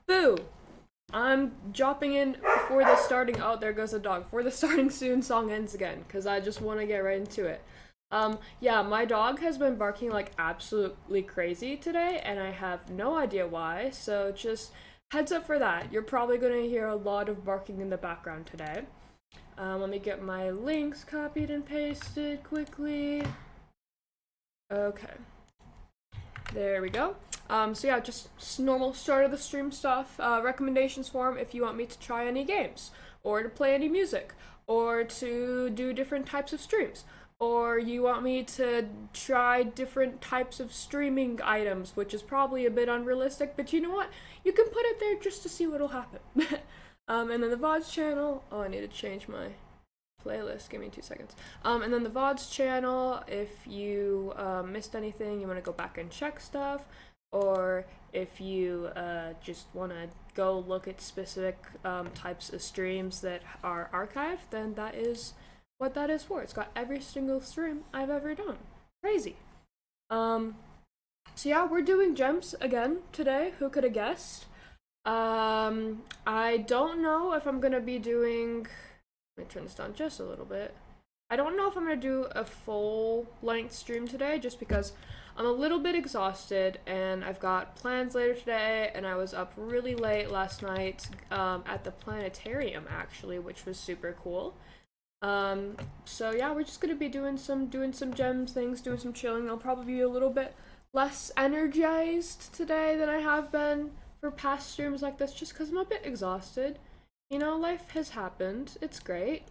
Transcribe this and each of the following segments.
Boo! I'm dropping in before the starting. Oh, there goes the dog. Before the starting soon song ends again, because I just want to get right into it. Yeah, my dog has been barking like absolutely crazy today, and I have no idea why. So just heads up for that. You're probably gonna hear a lot of barking in the background today. Let me get my links copied and pasted quickly. Okay. There we go. So yeah, just normal start of the stream stuff. Recommendations form if you want me to try any games, or to play any music, or to do different types of streams, or you want me to try different types of streaming items, which is probably a bit unrealistic, but you know what? You can put it there just to see what'll happen. And then the VODs channel. Oh, I need to change my playlist. Give me 2 seconds. And then the VODs channel, if you missed anything, you want to go back and check stuff, or if you just want to go look at specific types of streams that are archived, then that is what that is for. It's got every single stream I've ever done. Crazy. So yeah, we're doing gems again today. Who could have guessed? I don't know if I'm gonna be doing. Let me turn this down just a little bit. I don't know if I'm gonna do a full length stream today, just because I'm a little bit exhausted and I've got plans later today, and I was up really late last night at the planetarium actually, which was super cool. So yeah, we're just gonna be doing some gems things, doing some chilling. I'll probably be a little bit less energized today than I have been for past streams like this, just because I'm a bit exhausted. You know, life has happened. It's great.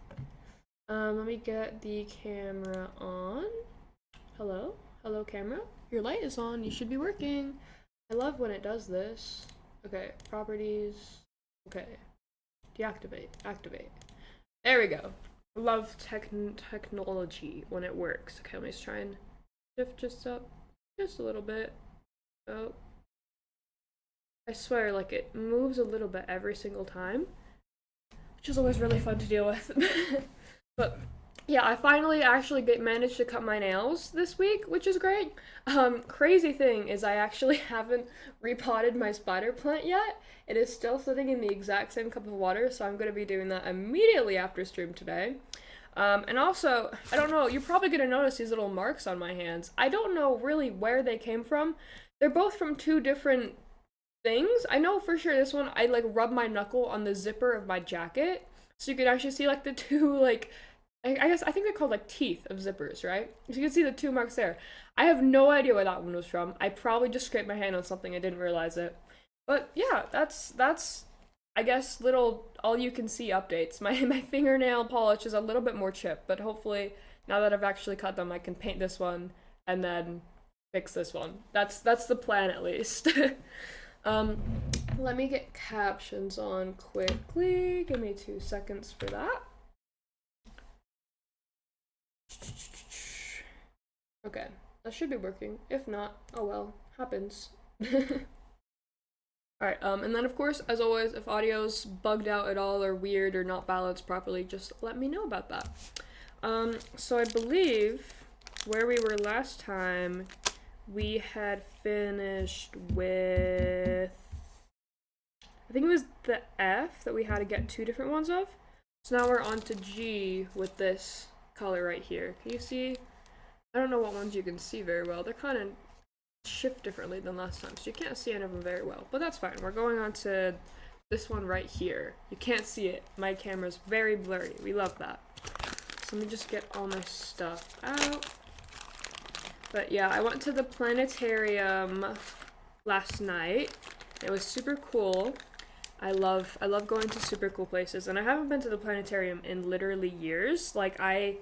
Let me get the camera on. Hello? Hello, camera? Your light is on. You should be working. I love when it does this. Okay, properties. Okay. Deactivate. Activate. There we go. Love technology when it works. Okay, let me just try and shift just up just a little bit. Oh. I swear, like, it moves a little bit every single time, which is always really fun to deal with. But yeah, I finally actually managed to cut my nails this week, which is great. Crazy thing is I actually haven't repotted my spider plant yet. It is still sitting in the exact same cup of water, so I'm going to be doing that immediately after stream today. And also, I don't know, you're probably going to notice these little marks on my hands. I don't know really where they came from. They're both from two different things. I know for sure this one, I like rub my knuckle on the zipper of my jacket, so you can actually see like the two like I guess I think they're called like teeth of zippers, right? So you can see the two marks there. I have no idea where that one was from. I probably just scraped my hand on something, I didn't realize it. But yeah, that's I guess little all you can see updates. My fingernail polish is a little bit more chipped, but hopefully now that I've actually cut them, I can paint this one and then fix this one. That's the plan at least. Um, Let me get captions on quickly. Give me 2 seconds for that. Okay, that should be working. If not, oh well, happens. Alright, and then of course, as always, if audio's bugged out at all or weird or not balanced properly, just let me know about that. So I believe where we were last time, we had finished with, I think it was the F that we had to get two different ones of. So now we're on to G with this color right here. Can you see? I don't know what ones you can see very well. They're kind of shift differently than last time, so you can't see any of them very well. But that's fine. We're going on to this one right here. You can't see it. My camera's very blurry. We love that. So let me just get all my stuff out. But yeah, I went to the planetarium last night. It was super cool. I love going to super cool places, and I haven't been to the planetarium in literally years. Like, I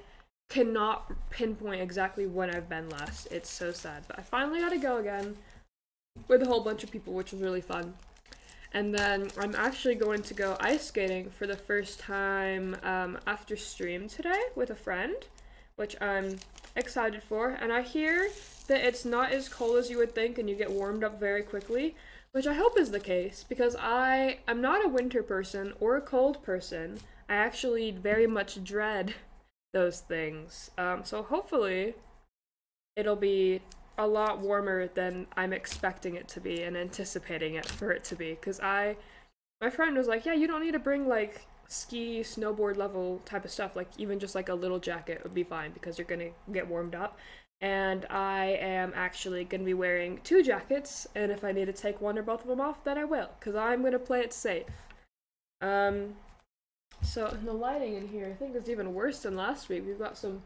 cannot pinpoint exactly when I've been last. It's so sad. But I finally got to go again with a whole bunch of people, which was really fun. And then I'm actually going to go ice skating for the first time after stream today with a friend, which I'm excited for. And I hear that it's not as cold as you would think and you get warmed up very quickly, which I hope is the case, because I'm not a winter person or a cold person. I actually very much dread those things. So hopefully it'll be a lot warmer than I'm expecting it to be and anticipating it for it to be. Because my friend was like, yeah, you don't need to bring like ski, snowboard level type of stuff. Like, even just like a little jacket would be fine because you're gonna get warmed up. And I am actually gonna be wearing two jackets, and if I need to take one or both of them off, then I will, because I'm gonna play it safe. Um, so the lighting in here, I think, is even worse than last week. We've got some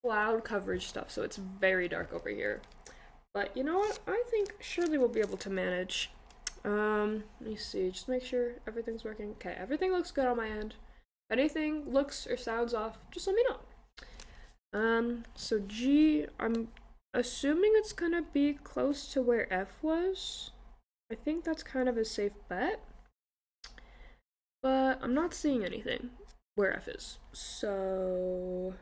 cloud coverage stuff, so it's very dark over here. But you know what? I think surely we'll be able to manage. Let me see. Just make sure everything's working. Okay, everything looks good on my end. If anything looks or sounds off, just let me know. So G, I'm assuming it's gonna be close to where F was. I think that's kind of a safe bet. But I'm not seeing anything where F is. So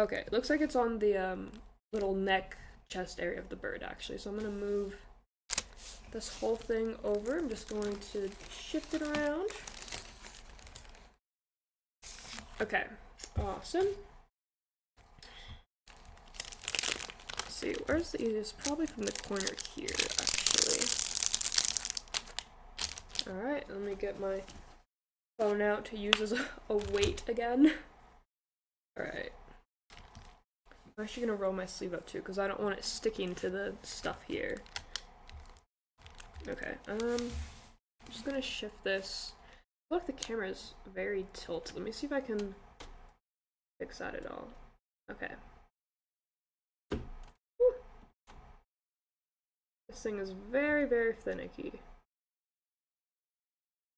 okay, it looks like it's on the little neck chest area of the bird actually. So I'm gonna move this whole thing over. I'm just going to shift it around. Okay, awesome. Let's see, where's the easiest? Probably from the corner here, actually. Alright, let me get my phone out to use as a weight again. Alright. I'm actually gonna roll my sleeve up too, because I don't want it sticking to the stuff here. Okay, I'm just gonna shift this. I feel like the camera is very tilted. Let me see if I can fix that at all. Okay. Whew. This thing is very, very finicky.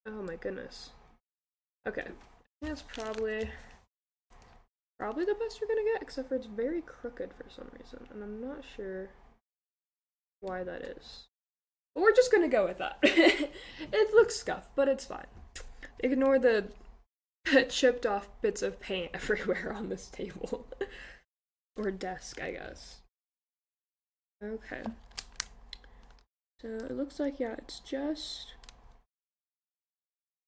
Oh my goodness. Okay. I think that's probably the best we're gonna get, except for it's very crooked for some reason, and I'm not sure why that is. But we're just gonna go with that. It looks scuffed, but it's fine. Ignore the chipped off bits of paint everywhere on this table. Or desk, I guess. Okay. So it looks like, yeah, it's just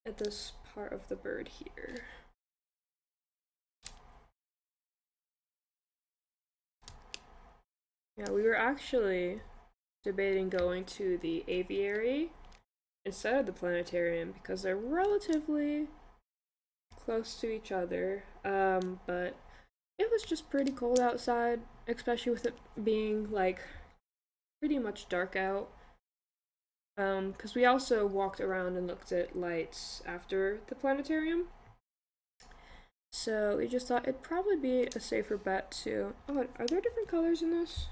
at this part of the bird here. Yeah, we were actually debating going to the aviary instead of the planetarium because they're relatively close to each other. But it was just pretty cold outside, especially with it being like pretty much dark out. Because we also walked around and looked at lights after the planetarium. So we just thought it'd probably be a safer bet to. Oh, are there different colors in this?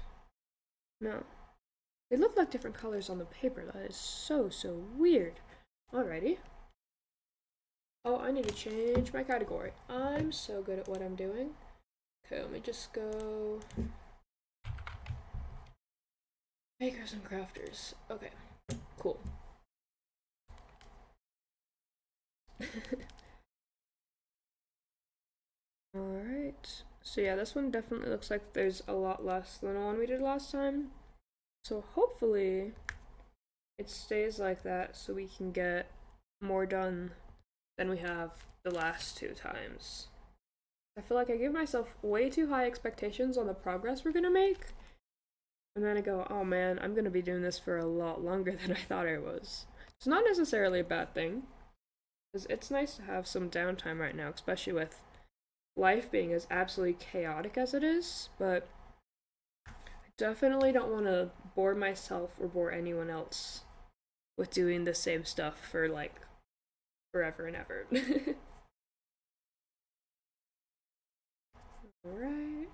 No. They look like different colors on the paper. That is so weird. Alrighty. Oh, I need to change my category. I'm so good at what I'm doing. Okay, let me just go. Makers and crafters. Okay, cool. Alright. So yeah, this one definitely looks like there's a lot less than the one we did last time. So hopefully it stays like that so we can get more done than we have the last two times. I feel like I give myself way too high expectations on the progress we're gonna make. And then I go, oh man, I'm gonna be doing this for a lot longer than I thought I was. It's not necessarily a bad thing, because it's nice to have some downtime right now, especially with life being as absolutely chaotic as it is, but I definitely don't want to bore myself or bore anyone else with doing the same stuff for like forever and ever. Alright.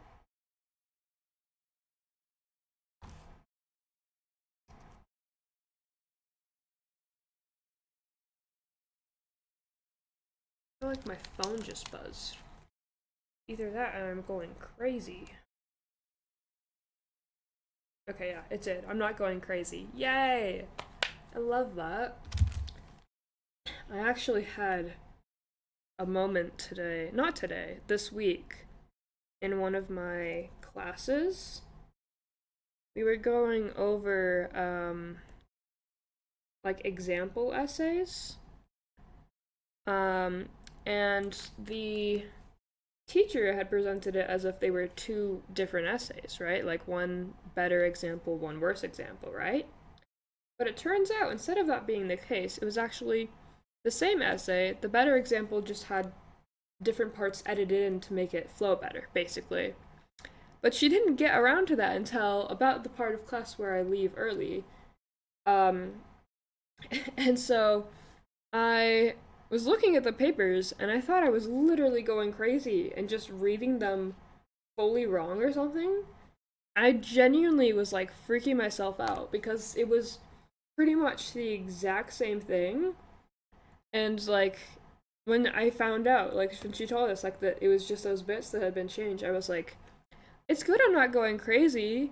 I feel like my phone just buzzed. Either that or I'm going crazy. Okay, yeah, it did. I'm not going crazy. Yay! I love that. I actually had a moment today, not today, this week, in one of my classes. We were going over, like, example essays. And the teacher had presented it as if they were two different essays, right? Like one better example, one worse example, right? But it turns out, instead of that being the case, it was actually the same essay. The better example just had different parts edited in to make it flow better, basically. But she didn't get around to that until about the part of class where I leave early. Um, and so I was looking at the papers and I thought I was literally going crazy and just reading them fully wrong or something. I genuinely was like freaking myself out because it was pretty much the exact same thing. And like when I found out, like when she told us like that it was just those bits that had been changed, I was like, it's good I'm not going crazy,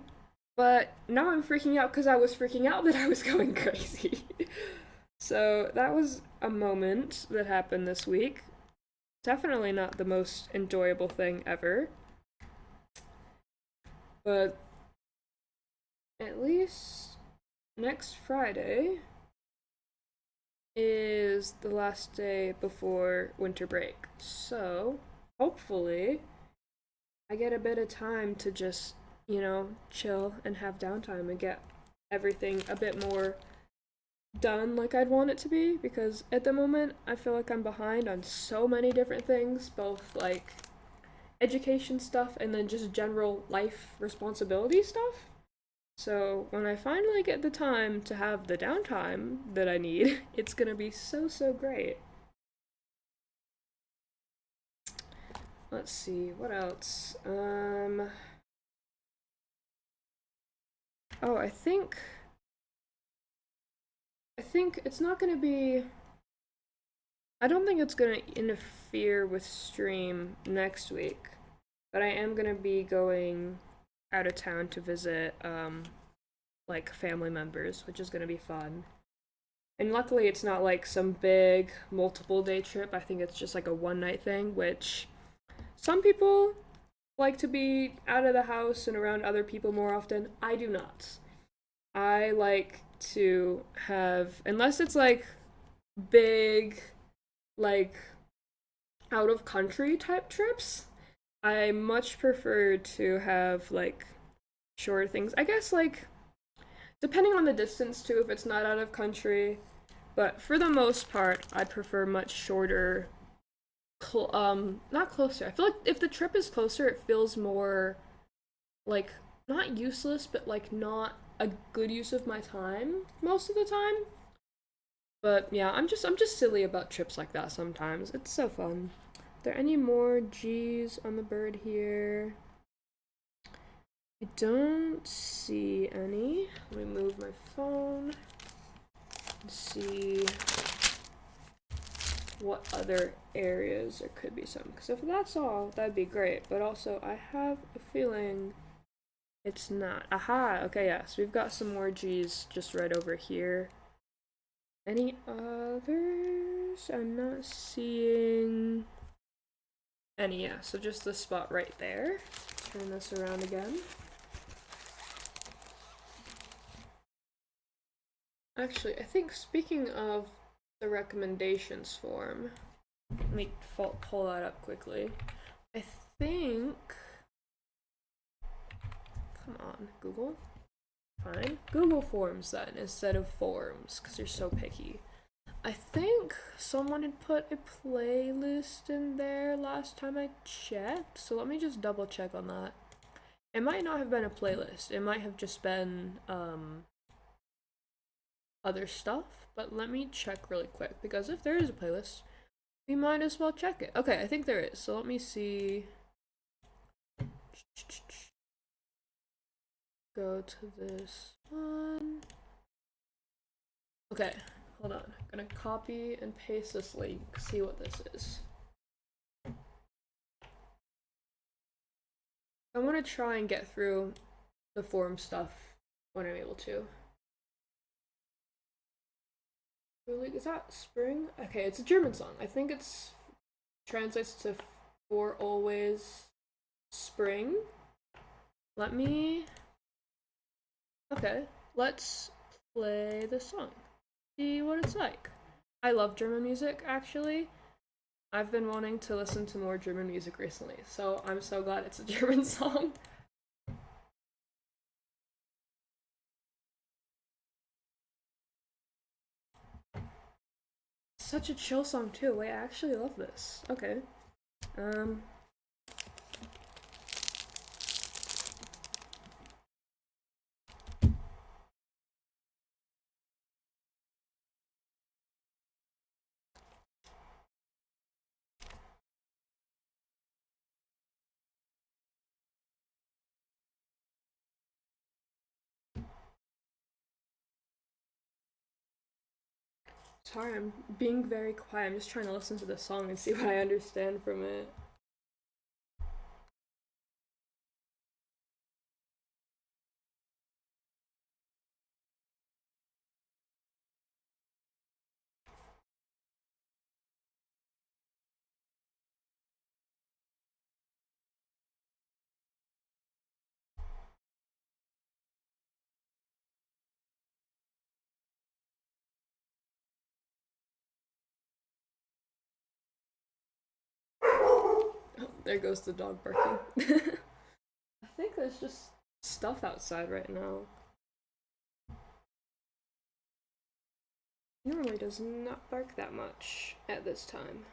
but now I'm freaking out because I was freaking out that I was going crazy. So that was a moment that happened this week. Definitely not the most enjoyable thing ever. But at least next Friday is the last day before winter break. So hopefully I get a bit of time to just, chill and have downtime and get everything a bit more done like I'd want it to be, because at the moment I feel like I'm behind on so many different things, both like education stuff and then just general life responsibility stuff. So when I finally get the time to have the downtime that I need, it's gonna be so, so great. Let's see, what else? Oh, I think it's not gonna be. I don't think it's gonna interfere with stream next week, but I am gonna be going out of town to visit like family members, which is gonna be fun. And luckily, it's not like some big multiple day trip. I think it's just like a one night thing, which some people like to be out of the house and around other people more often. I do not. I like to have, unless it's like big, like out of country type trips, I much prefer to have like shorter things. I guess like depending on the distance too, if it's not out of country. But for the most part, I prefer much shorter. Not closer. I feel like if the trip is closer, it feels more like not useless, but like not a good use of my time most of the time. But yeah, I'm just silly about trips like that sometimes. It's so fun. Are there any more G's on the bird here? I don't see any. Let me move my phone and see what other areas there could be some. Because if that's all, that'd be great. But also, I have a feeling it's not. Aha! Okay, yes, we've got some more G's just right over here. Any others? I'm not seeing any. Yeah, so just the spot right there. Turn this around again. Actually, I think speaking of the recommendations form, let me pull that up quickly. I think. Come on, Google. Fine. Google Forms then instead of forms, because you're so picky. I think someone had put a playlist in there last time I checked, so let me just double check on that. It might not have been a playlist, it might have just been other stuff, but let me check really quick, because if there is a playlist, we might as well check it. Okay, I think there is, so let me see. Go to this one. Okay, hold on. I'm gonna copy and paste this link, see what this is. I want to try and get through the forum stuff when I'm able to. Really? Is that spring? Okay, it's a German song. I think it's translates to for always spring. Let me. Okay, let's play the song. See what it's like. I love German music, actually. I've been wanting to listen to more German music recently, so I'm so glad it's a German song. Such a chill song too. Wait, I actually love this. Okay. Sorry, I'm being very quiet. I'm just trying to listen to the song and see what I understand from it. Oh, there goes the dog barking. I think there's just stuff outside right now. He normally does not bark that much at this time.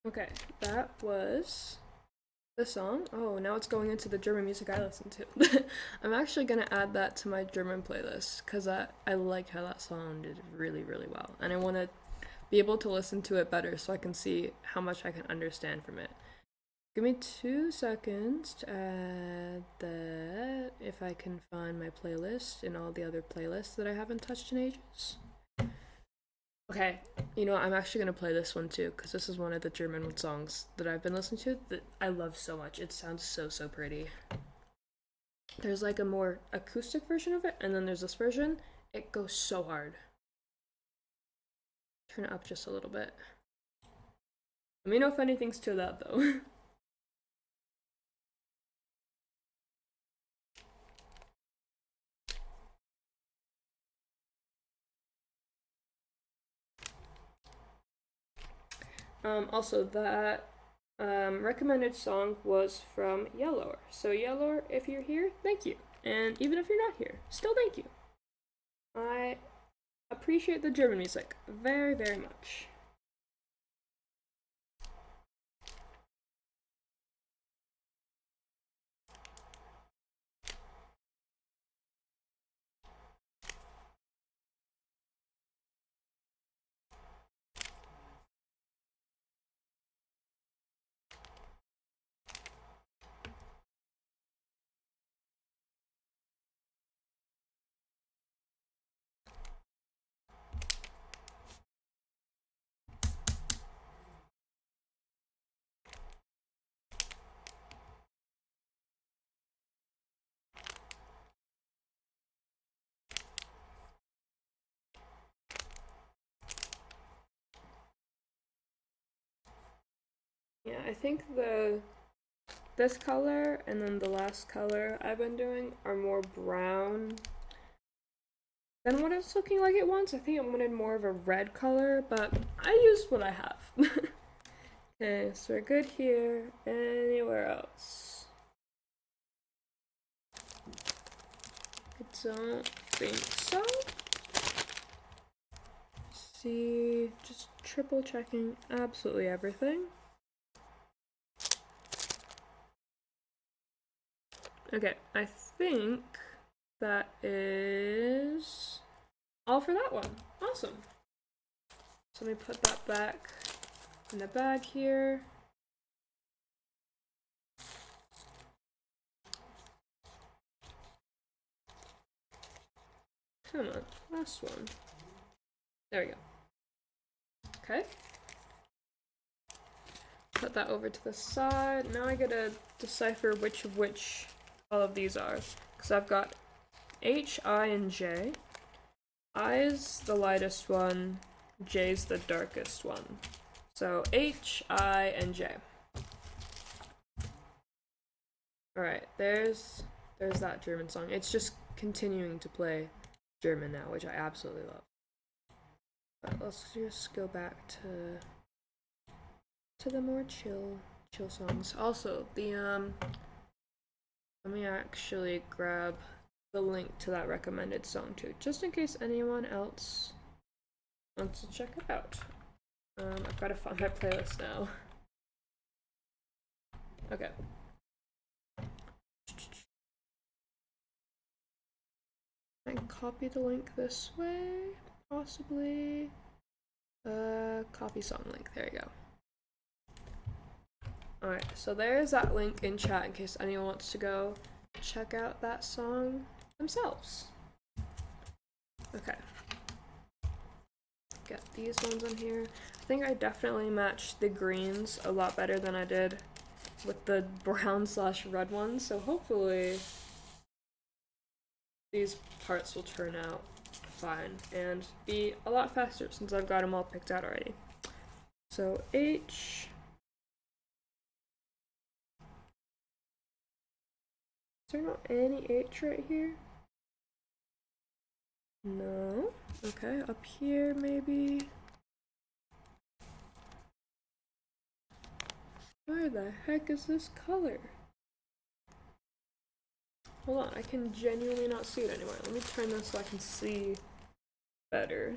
Okay, that was the song. Oh, now it's going into the German music I listen to. I'm actually gonna add that to my German playlist because I like how that song did really, really well. And I want to be able to listen to it better so I can see how much I can understand from it. Give me 2 seconds to add that if I can find my playlist and all the other playlists that I haven't touched in ages. Okay, you know, I'm actually gonna play this one too, because this is one of the German songs that I've been listening to that I love so much. It sounds so, so pretty. There's like a more acoustic version of it, and then there's this version. It goes so hard. Turn it up just a little bit. Let me know if anything's too loud though. Also, that recommended song was from Yellore. So, Yellore, if you're here, thank you. And even if you're not here, still thank you. I appreciate the German music very, very much. Yeah, I think this color and then the last color I've been doing are more brown than what it's looking like it once. I think I wanted more of a red color, but I used what I have. Okay, so we're good here. Anywhere else? I don't think so. See, just triple checking absolutely everything. Okay, I think that is all for that one. Awesome. So let me put that back in the bag here. Come on, last one. There we go. Okay. Put that over to the side. Now I gotta decipher which of which all of these are. because I've got H, I, and J. I is the lightest one, J's the darkest one. So H, I, and J. Alright, there's that German song. It's just continuing to play German now, which I absolutely love. But let's just go back to the more chill songs. Also, let me actually grab the link to that recommended song too, just in case anyone else wants to check it out. I've got to find my playlist now. Okay. I can copy the link this way, possibly. Copy song link, there you go. Alright, so there's that link in chat in case anyone wants to go check out that song themselves. Okay. Get these ones on here. I think I definitely matched the greens a lot better than I did with the brown/red ones, so hopefully these parts will turn out fine and be a lot faster since I've got them all picked out already. So H. Is there not any H right here? No. Okay, up here maybe. Where the heck is this color? Hold on, I can genuinely not see it anymore. Let me turn this so I can see better.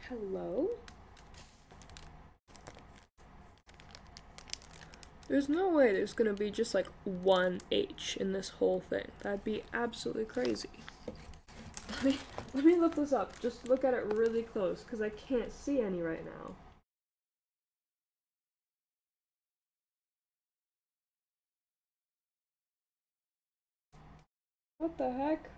Hello? There's no way there's gonna be just like one H in this whole thing. That'd be absolutely crazy. Let me look this up. Just look at it really close, because I can't see any right now. What the heck?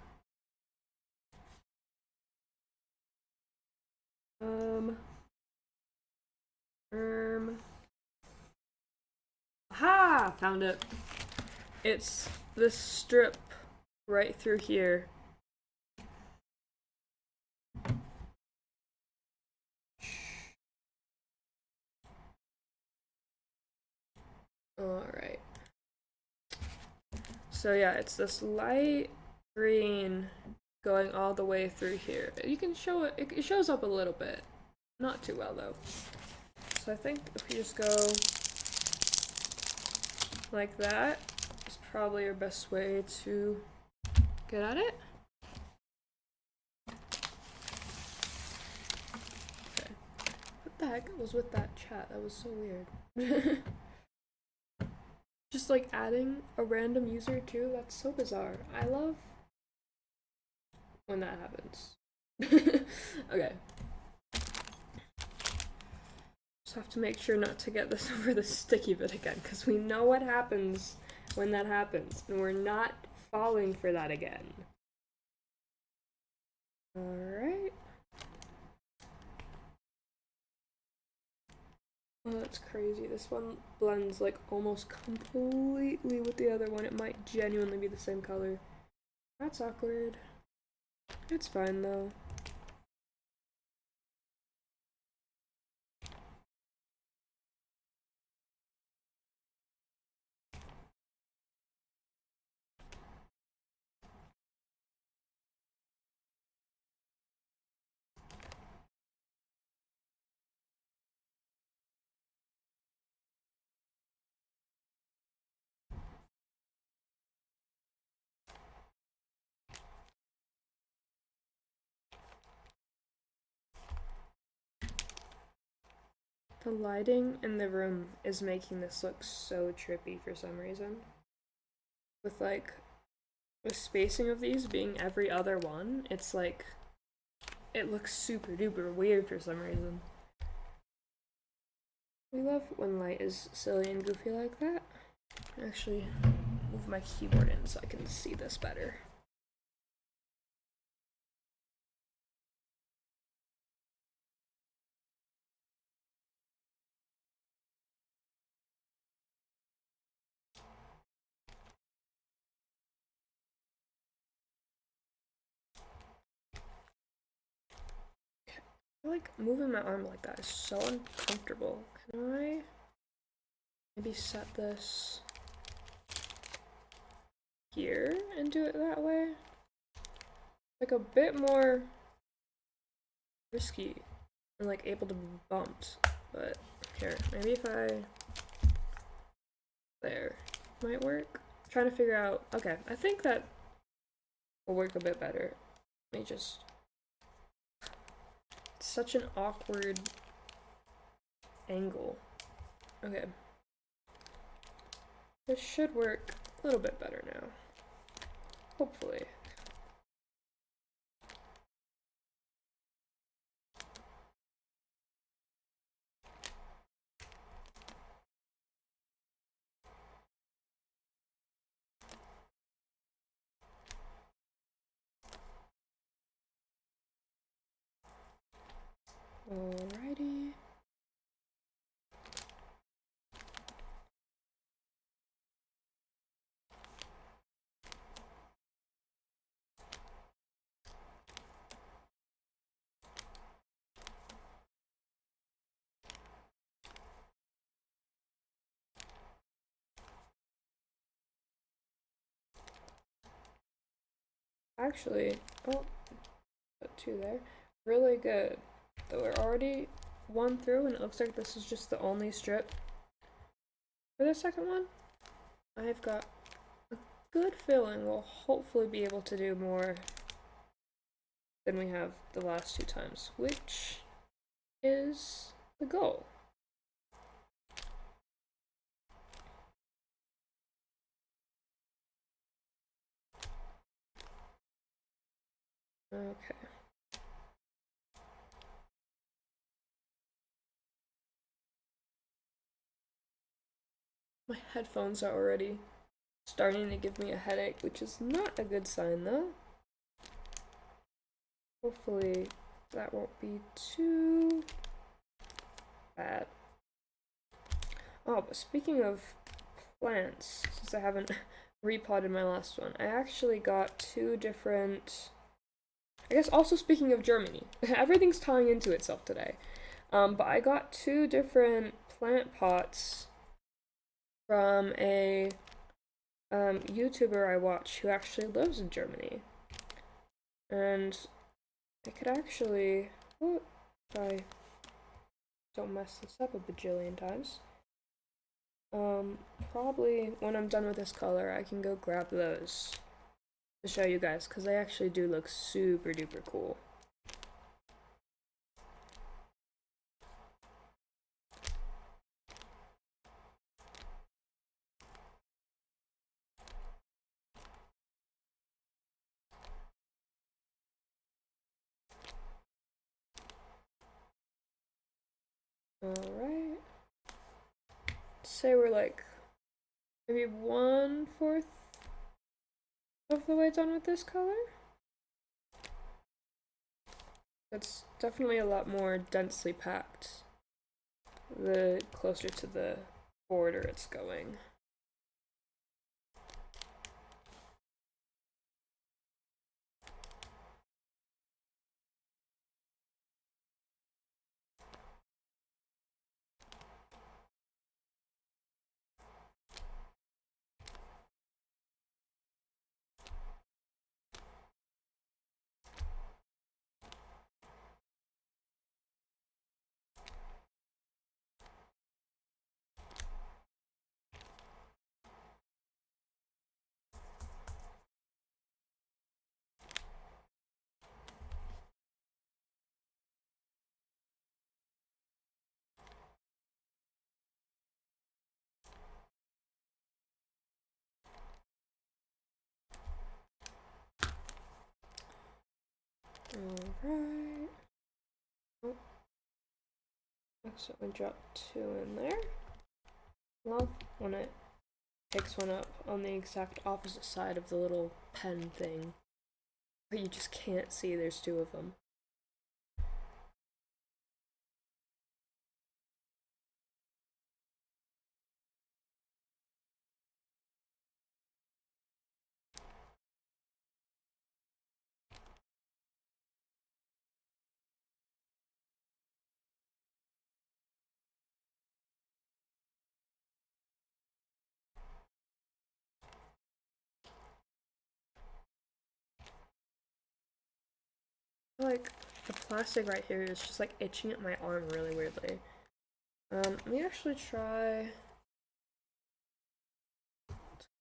Aha! Found it. It's this strip right through here. Alright. So yeah, it's this light green going all the way through here. You can show it, it shows up a little bit. Not too well though. So I think if you just go like that, is probably your best way to get at it. Okay. What the heck was with that chat? That was so weird. Just like adding a random user too, that's so bizarre. I love when that happens. Okay. Just have to make sure not to get this over the sticky bit again, because we know what happens when that happens, and we're not falling for that again. Alright. Oh, that's crazy. This one blends like almost completely with the other one. It might genuinely be the same color. That's awkward. It's fine though. The lighting in the room is making this look so trippy for some reason. With like the spacing of these being every other one, it's like it looks super duper weird for some reason. We love when light is silly and goofy like that. Actually, move my keyboard in so I can see this better. I feel like moving my arm like that is so uncomfortable. Can I maybe set this here and do it that way? Like a bit more risky and like able to be bumped. But here, maybe if I there might work. I'm trying to figure out. Okay, I think that will work a bit better. Let me just. It's such an awkward angle. Okay. This should work a little bit better now. Hopefully. Alrighty. Actually, oh, put two there. Really good. So we're already one through, and it looks like this is just the only strip for the second one. I've got a good feeling we'll hopefully be able to do more than we have the last two times, which is the goal. Okay. My headphones are already starting to give me a headache, which is not a good sign though. Hopefully that won't be too bad. Oh, but speaking of plants, since I haven't repotted my last one, I actually got two different. I guess also speaking of Germany, everything's tying into itself today. But I got two different plant pots from a YouTuber I watch who actually lives in Germany. And I could actually, oh, if I don't mess this up a bajillion times, probably when I'm done with this color, I can go grab those to show you guys, because they actually do look super duper cool. Alright. Say we're like maybe 1/4 of the way done with this color. It's definitely a lot more densely packed the closer to the border it's going. Alright. Oh. Accidentally dropped two in there. Love when it picks one up on the exact opposite side of the little pen thing, but you just can't see there's two of them. like the plastic right here is just like itching at my arm really weirdly. Let me actually try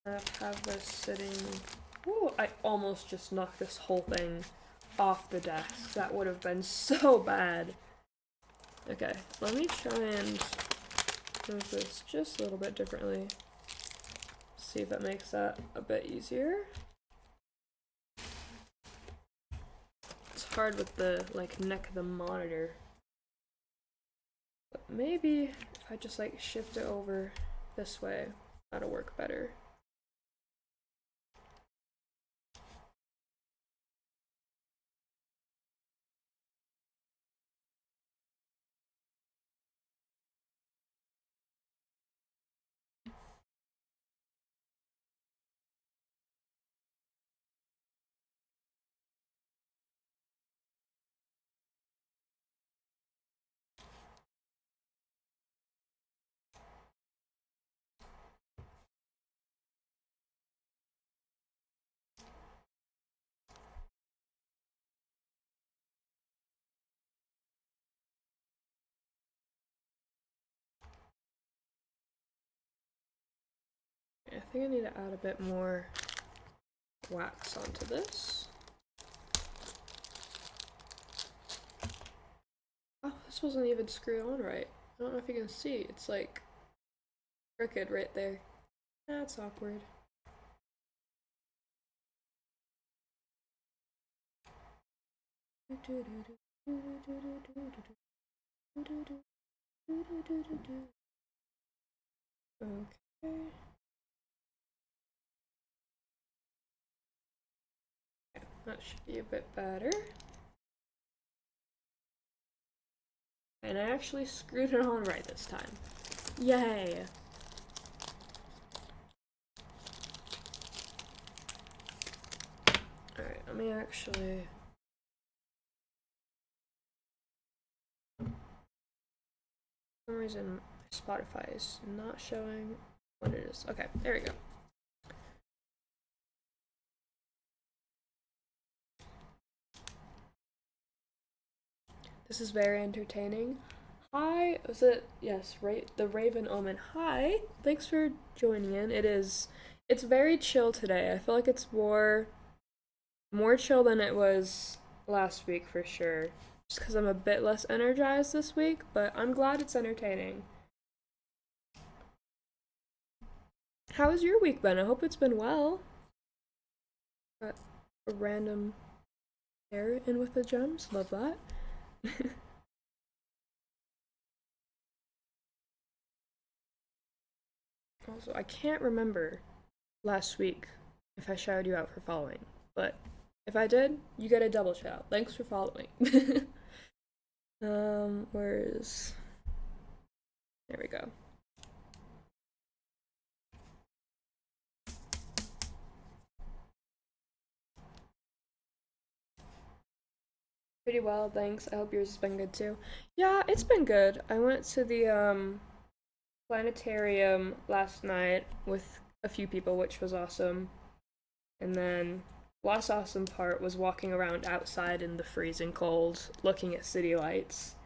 to have this sitting. Ooh, I almost just knocked this whole thing off the desk. That would have been so bad. Okay, let me try and move this just a little bit differently. See if that makes that a bit easier. It's hard with the like neck of the monitor. But maybe if I just like shift it over this way, that'll work better. I think I need to add a bit more wax onto this. Oh, this wasn't even screwed on right. I don't know if you can see. It's like crooked right there. That's awkward. Okay. That should be a bit better. And I actually screwed it on right this time. Yay! Alright, let me actually... For some reason, Spotify is not showing what it is. Okay, there we go. This is very entertaining. Hi, was it? Yes, right. The Raven Omen. Hi, thanks for joining in. It's very chill today. I feel like it's more chill than it was last week for sure. Just because I'm a bit less energized this week, but I'm glad it's entertaining. How has your week been? I hope it's been well. Got a random hair in with the gems. Love that. Also, I can't remember last week if I shouted you out for following, but if I did, you get a double shout. Thanks for following. Where's... There we go. Pretty well, thanks. I hope yours has been good too. Yeah, it's been good. I went to the planetarium last night with a few people, which was awesome. And then last awesome part was walking around outside in the freezing cold, looking at city lights.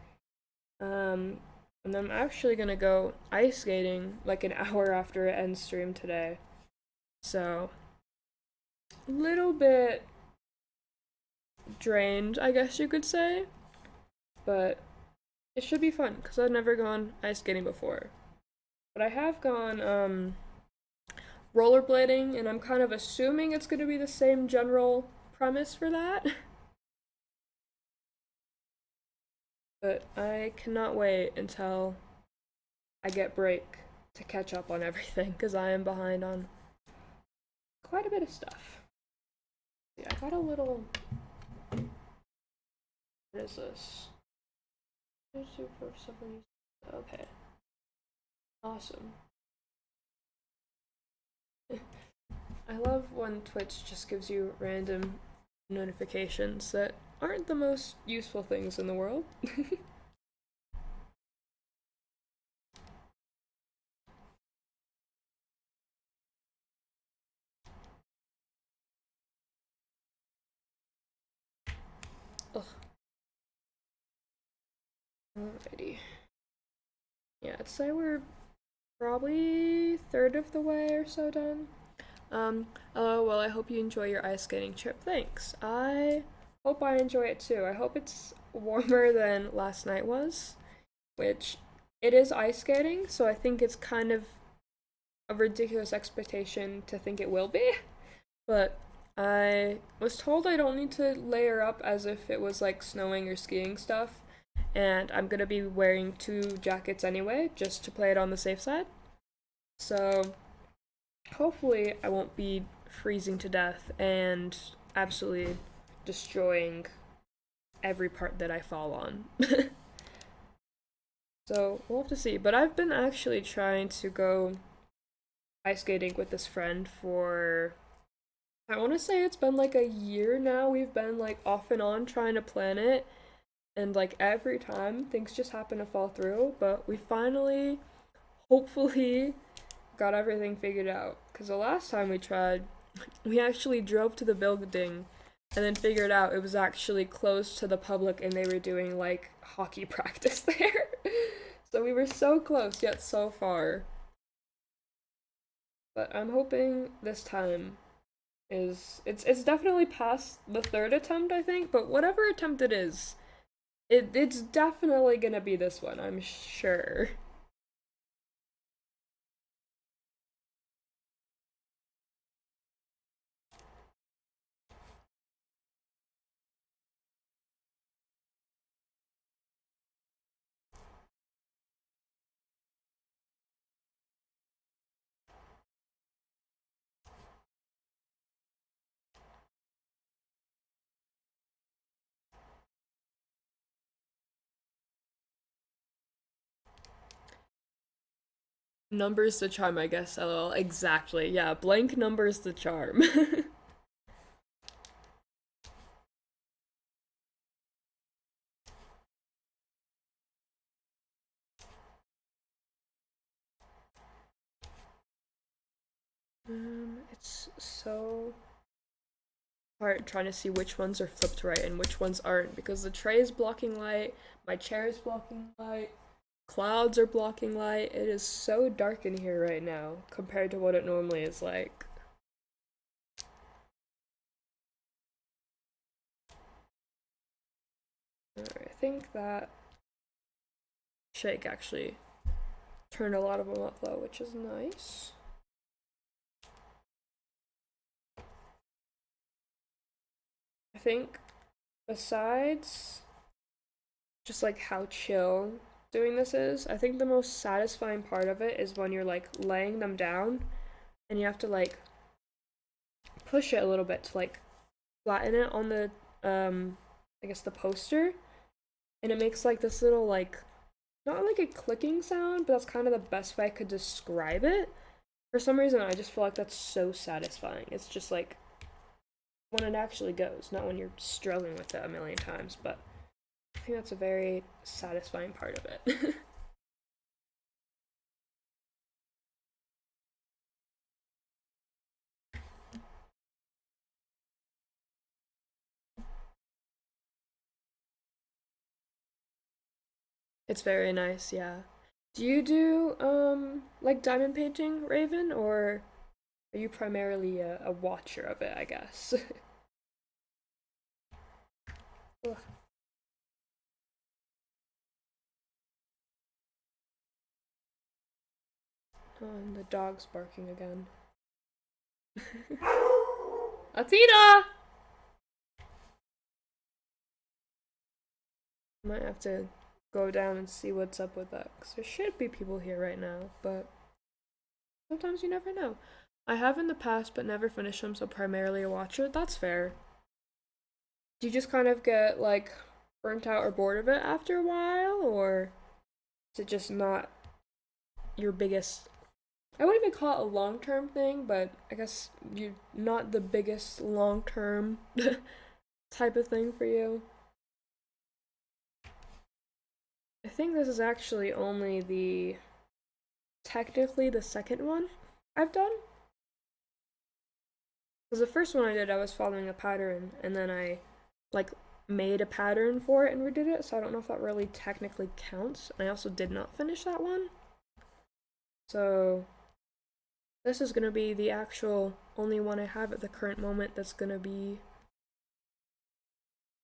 And then I'm actually gonna go ice skating like an hour after it ends stream today. So, a little bit drained, I guess you could say. But it should be fun because I've never gone ice skating before. But I have gone rollerblading, and I'm kind of assuming it's going to be the same general premise for that. But I cannot wait until I get break to catch up on everything because I am behind on quite a bit of stuff. Yeah, I got a little... What is this? Okay. Awesome. I love when Twitch just gives you random notifications that aren't the most useful things in the world. Ugh, Alrighty. Yeah, I'd say we're probably third of the way or so done. Oh, well, I hope you enjoy your ice skating trip. Thanks. I hope I enjoy it too. I hope it's warmer than last night was, which it is ice skating, so I think it's kind of a ridiculous expectation to think it will be. But I was told I don't need to layer up as if it was like snowing or skiing stuff, and I'm gonna be wearing two jackets anyway, just to play it on the safe side. So hopefully I won't be freezing to death and absolutely destroying every part that I fall on. So we'll have to see. But I've been actually trying to go ice skating with this friend for, I want to say it's been like a year now. We've been like off and on trying to plan it, and like every time things just happen to fall through. But we finally, hopefully, got everything figured out. Because the last time we tried, we actually drove to the building and then figured out it was actually closed to the public and they were doing like hockey practice there. So we were so close yet so far. But I'm hoping this time it's definitely past the third attempt, I think, but whatever attempt it is, it's definitely gonna be this one, I'm sure. Numbers the charm, I guess. LOL. Exactly. Yeah, blank numbers the charm. It's so hard trying to see which ones are flipped right and which ones aren't because the tray is blocking light, my chair is blocking light, clouds are blocking light. It is so dark in here right now compared to what it normally is like. Alright, I think that shake actually turned a lot of them up though, which is nice. I think besides just like how chill doing this is, I think the most satisfying part of it is when you're like laying them down and you have to like push it a little bit to like flatten it on the I guess the poster, and it makes like this little like not like a clicking sound, but that's kind of the best way I could describe it. For some reason I just feel like that's so satisfying. It's just like when it actually goes, not when you're struggling with it a million times, but I think that's a very satisfying part of it. It's very nice, yeah. Do you do like diamond painting, Raven, or are you primarily a watcher of it, I guess? Ugh. Oh, and the dog's barking again. Athena! Might have to go down and see what's up with that, because there should be people here right now, but sometimes you never know. I have in the past, but never finished them, so primarily a watcher. That's fair. Do you just kind of get, like, burnt out or bored of it after a while, or is it just not your biggest, I wouldn't even call it a long term thing, but I guess you're not the biggest long term type of thing for you. I think this is actually only technically the second one I've done. Because the first one I did, I was following a pattern, and then I, like, made a pattern for it and redid it, so I don't know if that really technically counts. And I also did not finish that one. So this is gonna be the actual only one I have at the current moment that's gonna be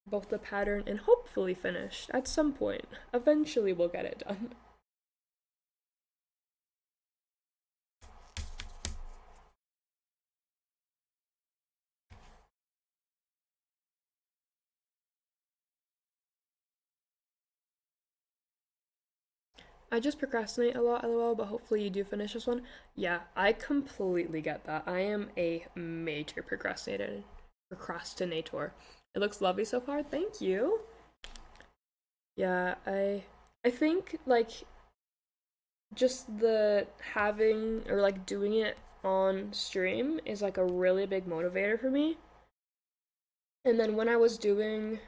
both the pattern and hopefully finished at some point. Eventually we'll get it done. I just procrastinate a lot, lol, but hopefully you do finish this one. Yeah, I completely get that. I am a major procrastinator. It looks lovely so far. Thank you. Yeah, I think like just the having or like doing it on stream is like a really big motivator for me. And then when I was doing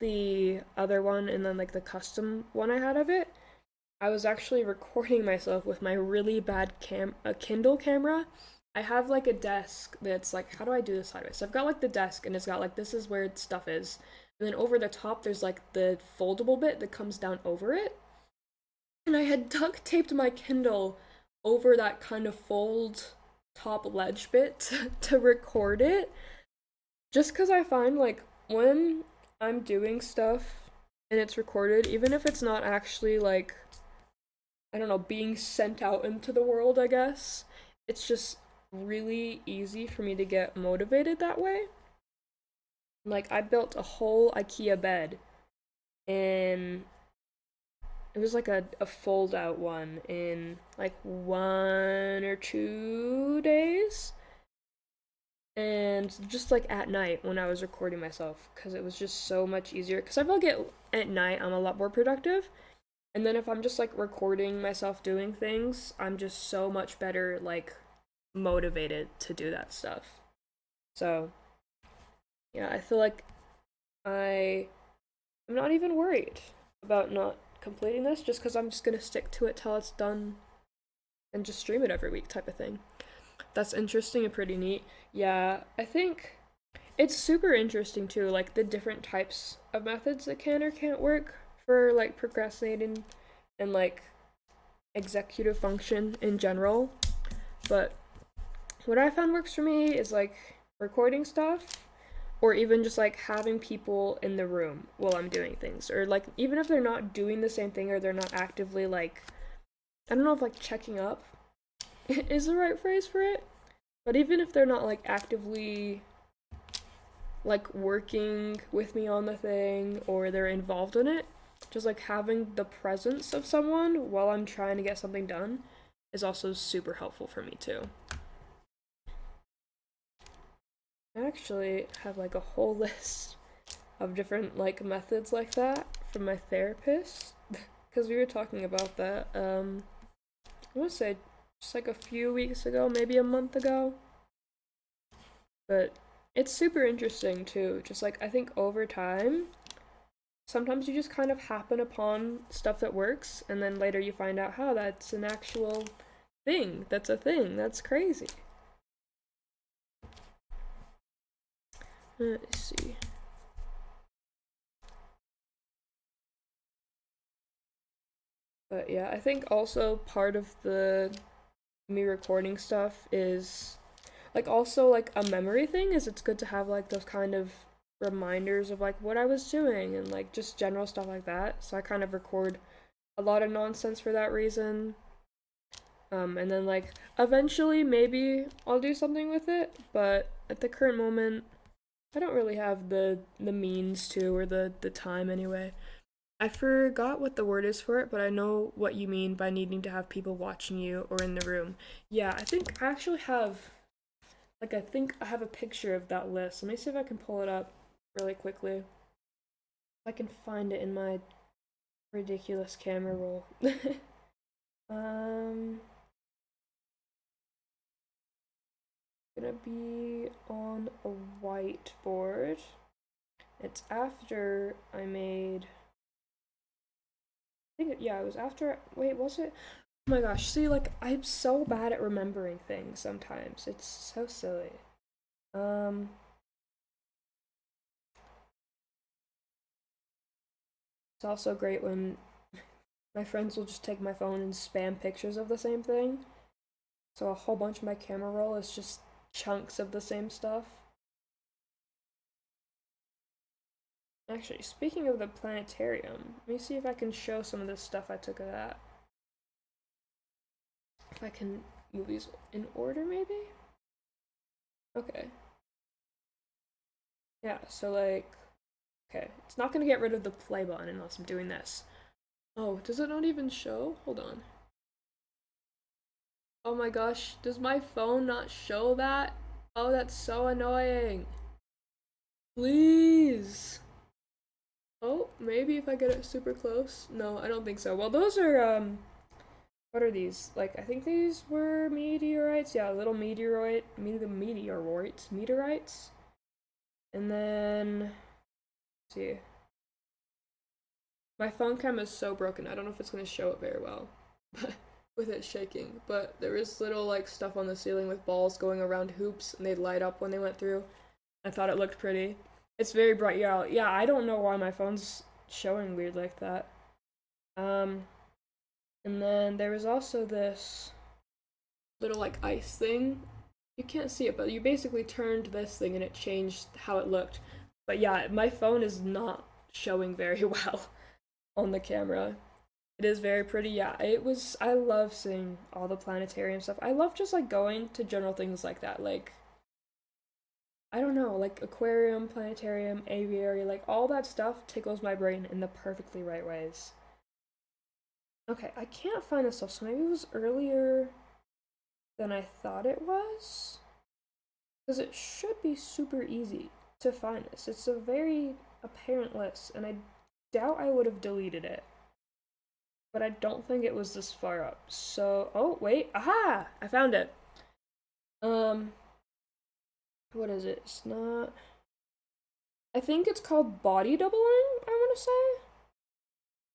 the other one and then like the custom one I had of it, I was actually recording myself with my really bad a Kindle camera. I have like a desk that's like, how do I do this sideways? So I've got like the desk and it's got like, this is where stuff is. And then over the top, there's like the foldable bit that comes down over it. And I had duct taped my Kindle over that kind of fold top ledge bit to record it. Just because I find like when I'm doing stuff and it's recorded, even if it's not actually like, I don't know, being sent out into the world, I guess, it's just really easy for me to get motivated that way. Like, I built a whole IKEA bed and it was like a fold out one in like 1 or 2 days. And just like at night when I was recording myself, because it was just so much easier. Because I feel like at night I'm a lot more productive. And then if I'm just like recording myself doing things, I'm just so much better like motivated to do that stuff. So, yeah, I feel like I'm not even worried about not completing this just cuz I'm just going to stick to it till it's done and just stream it every week type of thing. That's interesting and pretty neat. Yeah, I think it's super interesting too, like the different types of methods that can or can't work for like procrastinating and like executive function in general. But what I found works for me is like recording stuff or even just like having people in the room while I'm doing things. Or like even if they're not doing the same thing or they're not actively like, I don't know if like checking up is the right phrase for it. But even if they're not like actively like working with me on the thing or they're involved in it, just like having the presence of someone while I'm trying to get something done is also super helpful for me too. I actually have like a whole list of different like methods like that from my therapist because we were talking about that I want to say just like a few weeks ago, maybe a month ago. But it's super interesting too. Just like I think over time, sometimes you just kind of happen upon stuff that works, and then later you find out how that's an actual thing. That's a thing. That's crazy. Let's see. But yeah, I think also part of the me recording stuff is like also like a memory thing is it's good to have like those kind of reminders of like what I was doing and like just general stuff like that. So I kind of record a lot of nonsense for that reason. And then like eventually maybe I'll do something with it, but at the current moment I don't really have the means to or the time anyway. I forgot what the word is for it, but I know what you mean by needing to have people watching you or in the room. Yeah, I think I actually have like I think I have a picture of that list. Let me see if I can pull it up really quickly. I can find it in my ridiculous camera roll. um gonna be on a whiteboard. It's after I made I think yeah, it was after wait, was it? Oh my gosh, see like I'm so bad at remembering things sometimes. It's so silly. Um It's also great when my friends will just take my phone and spam pictures of the same thing. So a whole bunch of my camera roll is just chunks of the same stuff. Actually, speaking of the planetarium, let me see if I can show some of the stuff I took of that. If I can move these in order, maybe? Okay. Yeah, so like, okay, it's not gonna get rid of the play button unless I'm doing this. Oh, does it not even show? Hold on. Oh my gosh, does my phone not show that? Oh, that's so annoying. Please. Oh, maybe if I get it super close. No, I don't think so. Well, those are, what are these? Like, I think these were meteorites. Yeah, little meteorites. And then, let's see. My phone cam is so broken. I don't know if it's going to show it very well with it shaking. But there is little, like, stuff on the ceiling with balls going around hoops, and they'd light up when they went through. I thought it looked pretty. It's very bright. Yeah, I don't know why my phone's showing weird like that. And then there was also this little like ice thing. You can't see it, but you basically turned this thing and it changed how it looked. But yeah, my phone is not showing very well on the camera. It is very pretty. Yeah, it was. I love seeing all the planetarium stuff. I love just like going to general things like that. Like, I don't know, like aquarium, planetarium, aviary, like all that stuff tickles my brain in the perfectly right ways. Okay, I can't find this stuff, so maybe it was earlier than I thought it was. Because it should be super easy to find this. It's a very apparent list, and I doubt I would have deleted it. But I don't think it was this far up. So, oh, wait, aha! I found it. What is it? It's not. I think it's called body doubling, I want to say.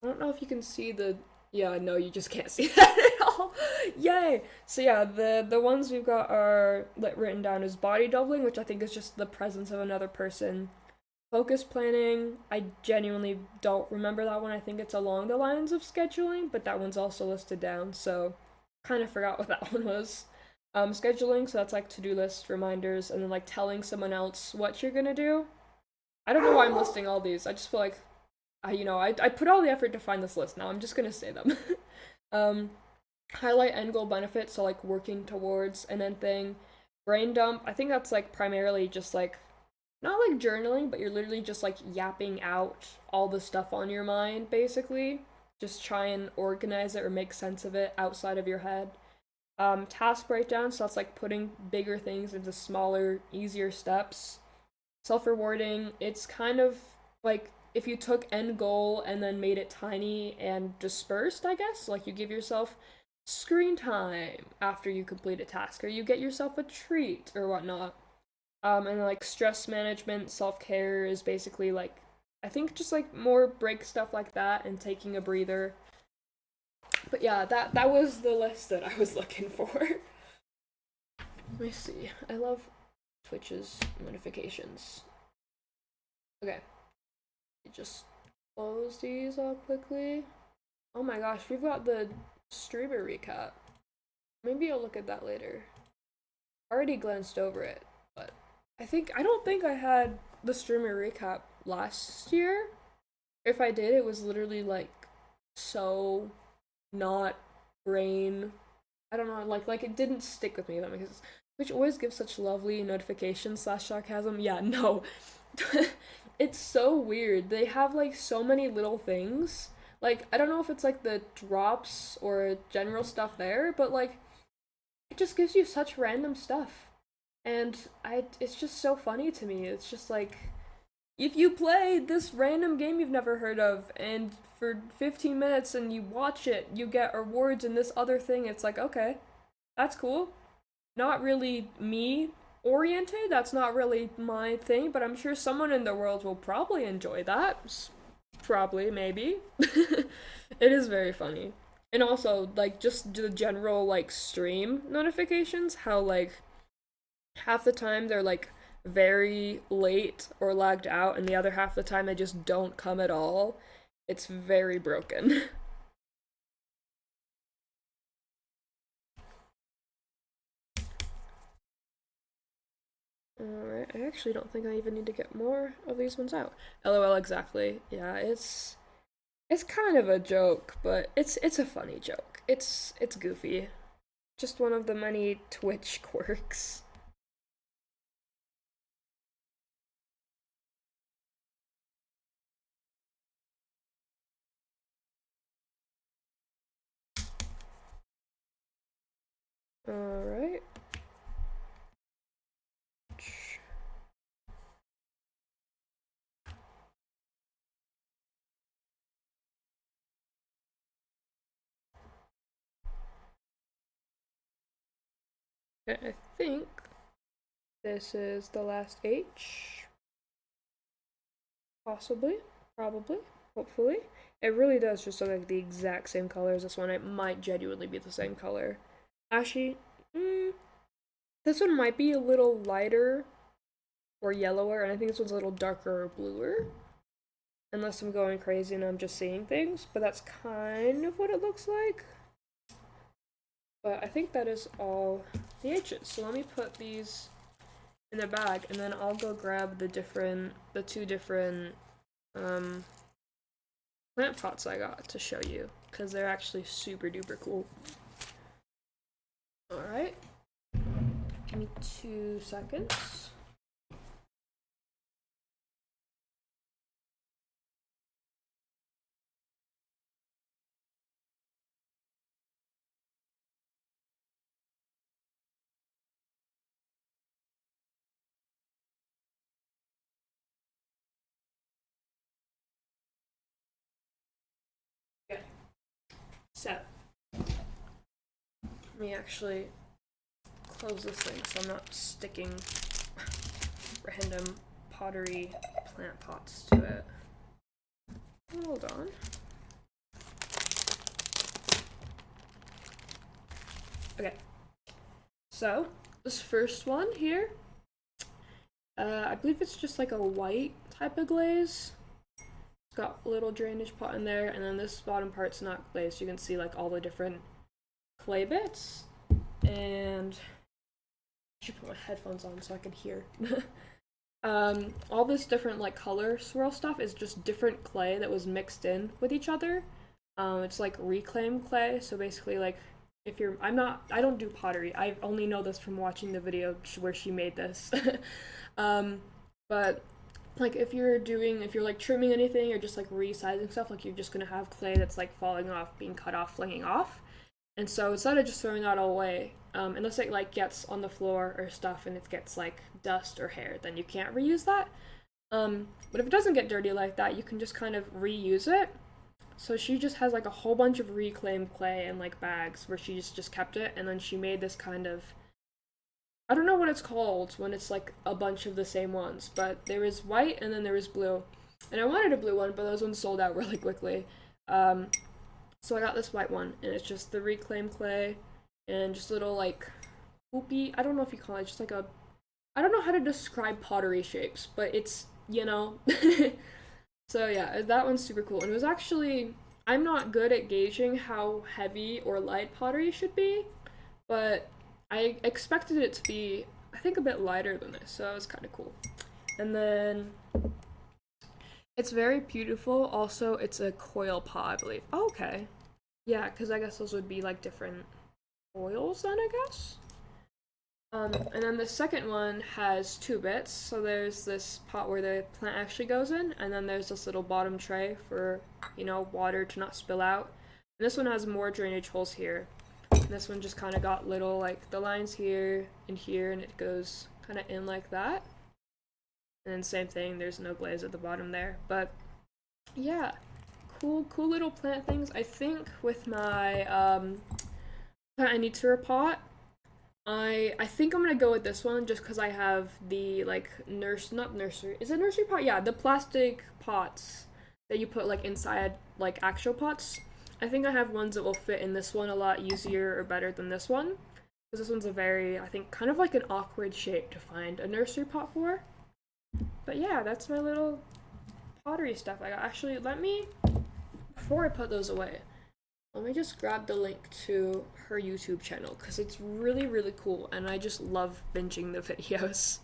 I don't know if you can see the. Yeah, no, you just can't see that at all. Yay! So yeah, the ones we've got are written down as body doubling, which I think is just the presence of another person. Focus planning, I genuinely don't remember that one. I think it's along the lines of scheduling, but that one's also listed down, so kind of forgot what that one was. Scheduling, so that's like to-do lists, reminders, and then like telling someone else what you're gonna do. I don't know why I'm listing all these. I just feel like I put all the effort to find this list. Now I'm just gonna say them. um, highlight end goal benefits, so like working towards an end thing. Brain dump, I think that's like primarily just like not like journaling, but you're literally just like yapping out all the stuff on your mind, basically. Just try and organize it or make sense of it outside of your head. Task breakdown, so that's like putting bigger things into smaller, easier steps. Self rewarding, it's kind of like if you took end goal and then made it tiny and dispersed, I guess. Like you give yourself screen time after you complete a task, or you get yourself a treat or whatnot. And like stress management, self care is basically like I think just like more break stuff like that and taking a breather. But yeah, that was the list that I was looking for. Let me see. I love Twitch's notifications. Okay. Just close these up quickly. Oh my gosh, we've got the streamer recap. Maybe I'll look at that later. I already glanced over it, but I don't think I had the streamer recap last year. If I did, it was literally like so not brain. I don't know, like it didn't stick with me. That makes sense. Which always gives such lovely notifications / sarcasm. Yeah, no. It's so weird. They have like so many little things. Like I don't know if it's like the drops or general stuff there, but like it just gives you such random stuff. And it's just so funny to me. It's just like if you play this random game you've never heard of and for 15 minutes and you watch it, you get rewards and this other thing. It's like, okay, that's cool. Not really me oriented, that's not really my thing, but I'm sure someone in the world will probably enjoy that. Probably, maybe. It is very funny. And also, like, just the general, like, stream notifications, how, like, half the time they're, like, very late or lagged out, and the other half the time they just don't come at all. it's very broken. Alright, I actually don't think I even need to get more of these ones out. LOL, exactly. Yeah, it's kind of a joke, but it's a funny joke. It's goofy. Just one of the many Twitch quirks. Alright. Okay, I think this is the last H. Possibly. Probably. Hopefully. It really does just look like the exact same color as this one. It might genuinely be the same color. Actually, this one might be a little lighter or yellower, and I think this one's a little darker or bluer. Unless I'm going crazy and I'm just seeing things, but that's kind of what it looks like. But I think that is all the H's. So let me put these in the bag, and then I'll go grab the two different plant pots I got to show you, because they're actually super duper cool. Alright. Give me 2 seconds. Okay. So, let me actually close this thing so I'm not sticking random pottery plant pots to it. Hold on. Okay. So, this first one here, I believe it's just like a white type of glaze. It's got a little drainage pot in there, and then this bottom part's not glazed. You can see like all the different clay bits. And I should put my headphones on so I can hear. All this different like color swirl stuff is just different clay that was mixed in with each other. It's like reclaimed clay, so basically like if you're I don't do pottery. I only know this from watching the video where she made this. But like if you're like trimming anything or just like resizing stuff, like you're just gonna have clay that's like falling off, being cut off, flinging off. And so instead of just throwing that all away, unless it like gets on the floor or stuff and it gets like dust or hair, then you can't reuse that. But if it doesn't get dirty like that, you can just kind of reuse it. So she just has like a whole bunch of reclaimed clay in like bags where she just kept it, and then she made this kind of, I don't know what it's called when it's like a bunch of the same ones, but there is white and then there is blue. And I wanted a blue one, but those ones sold out really quickly. So I got this white one, and it's just the reclaimed clay and just little like hoopy. I don't know if you call it just like a. I don't know how to describe pottery shapes, but it's So yeah, that one's super cool, and it was actually. I'm not good at gauging how heavy or light pottery should be, but I expected it to be, I think, a bit lighter than this, so it was kind of cool. And then it's very beautiful. Also, it's a coil pot, I believe. Oh, okay. Yeah, because I guess those would be like different oils then, I guess. And then the second one has 2 bits. So there's this pot where the plant actually goes in, and then there's this little bottom tray for, water to not spill out. And this one has more drainage holes here. And this one just kind of got little, like, the lines here and here, and it goes kind of in like that. And then same thing, there's no glaze at the bottom there. But yeah, cool little plant things. I think with my plant I need to repot, I think I'm gonna go with this one just because I have the like not nursery. Is it nursery pot? Yeah, the plastic pots that you put like inside like actual pots. I think I have ones that will fit in this one a lot easier or better than this one. Because this one's a very, I think, kind of like an awkward shape to find a nursery pot for. But yeah, that's my little pottery stuff I got. Actually, let me before I put those away, let me just grab the link to her YouTube channel because it's really, really cool and I just love binging the videos.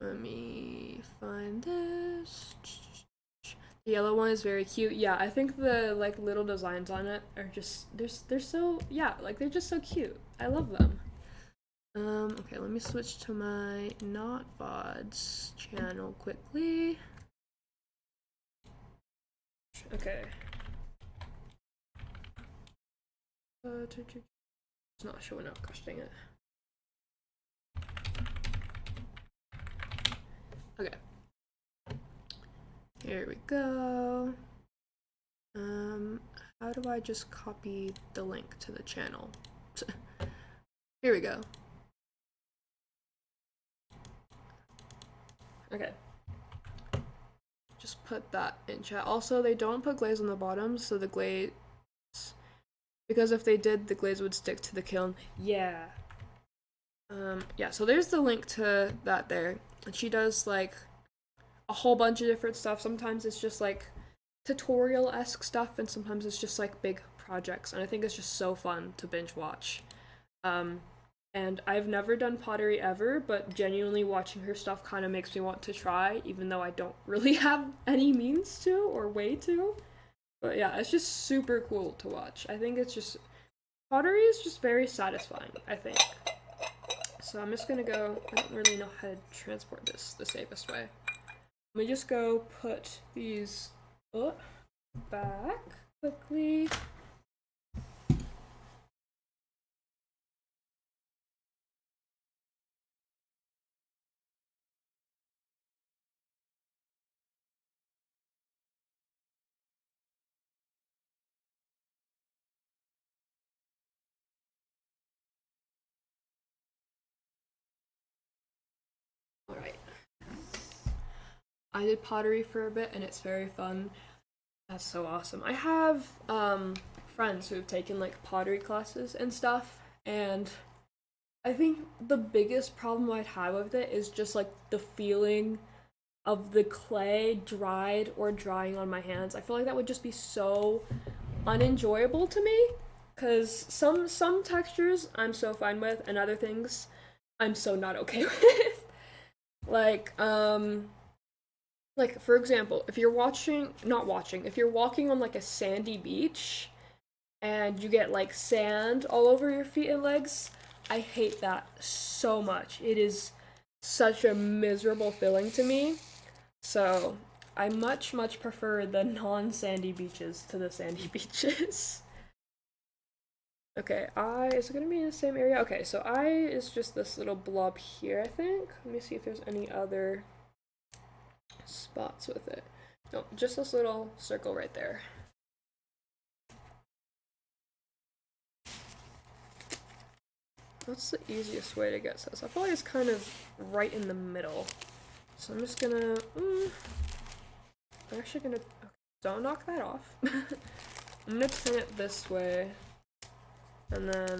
Let me find this. The yellow one is very cute. Yeah, I think the like little designs on it are just they're so yeah, like they're just so cute. I love them. Okay, let me switch to my not VODs channel quickly. Okay. It's not showing up, gosh dang it. Okay. Here we go. How do I just copy the link to the channel? Here we go. Okay. Just put that in chat. Also, they don't put glaze on the bottom, so the glaze, because if they did, the glaze would stick to the kiln. Yeah. Yeah, so there's the link to that there. And she does like a whole bunch of different stuff. Sometimes it's just like tutorial-esque stuff, and sometimes it's just like big projects. And I think it's just so fun to binge watch. And I've never done pottery ever, but genuinely watching her stuff kind of makes me want to try, even though I don't really have any means to or way to. But yeah, it's just super cool to watch. I think it's just, pottery is just very satisfying, I think. So I'm just gonna go, I don't really know how to transport this the safest way. Let me just go put these back quickly. Alright. I did pottery for a bit and it's very fun. That's so awesome. I have friends who have taken like pottery classes and stuff, and I think the biggest problem I'd have with it is just like the feeling of the clay dried or drying on my hands. I feel like that would just be so unenjoyable to me because some textures I'm so fine with and other things I'm so not okay with. like like for example, if you're if you're walking on like a sandy beach and you get like sand all over your feet and legs, I hate that so much. It is such a miserable feeling to me. So I much prefer the non-sandy beaches to the sandy beaches. Okay, I is it gonna be in the same area? Okay, so I is just this little blob here, I think. Let me see if there's any other spots with it. No, just this little circle right there. What's the easiest way to get this? I feel like it's kind of right in the middle. So I'm just gonna, I'm actually gonna, okay, don't knock that off. I'm gonna turn it this way, and then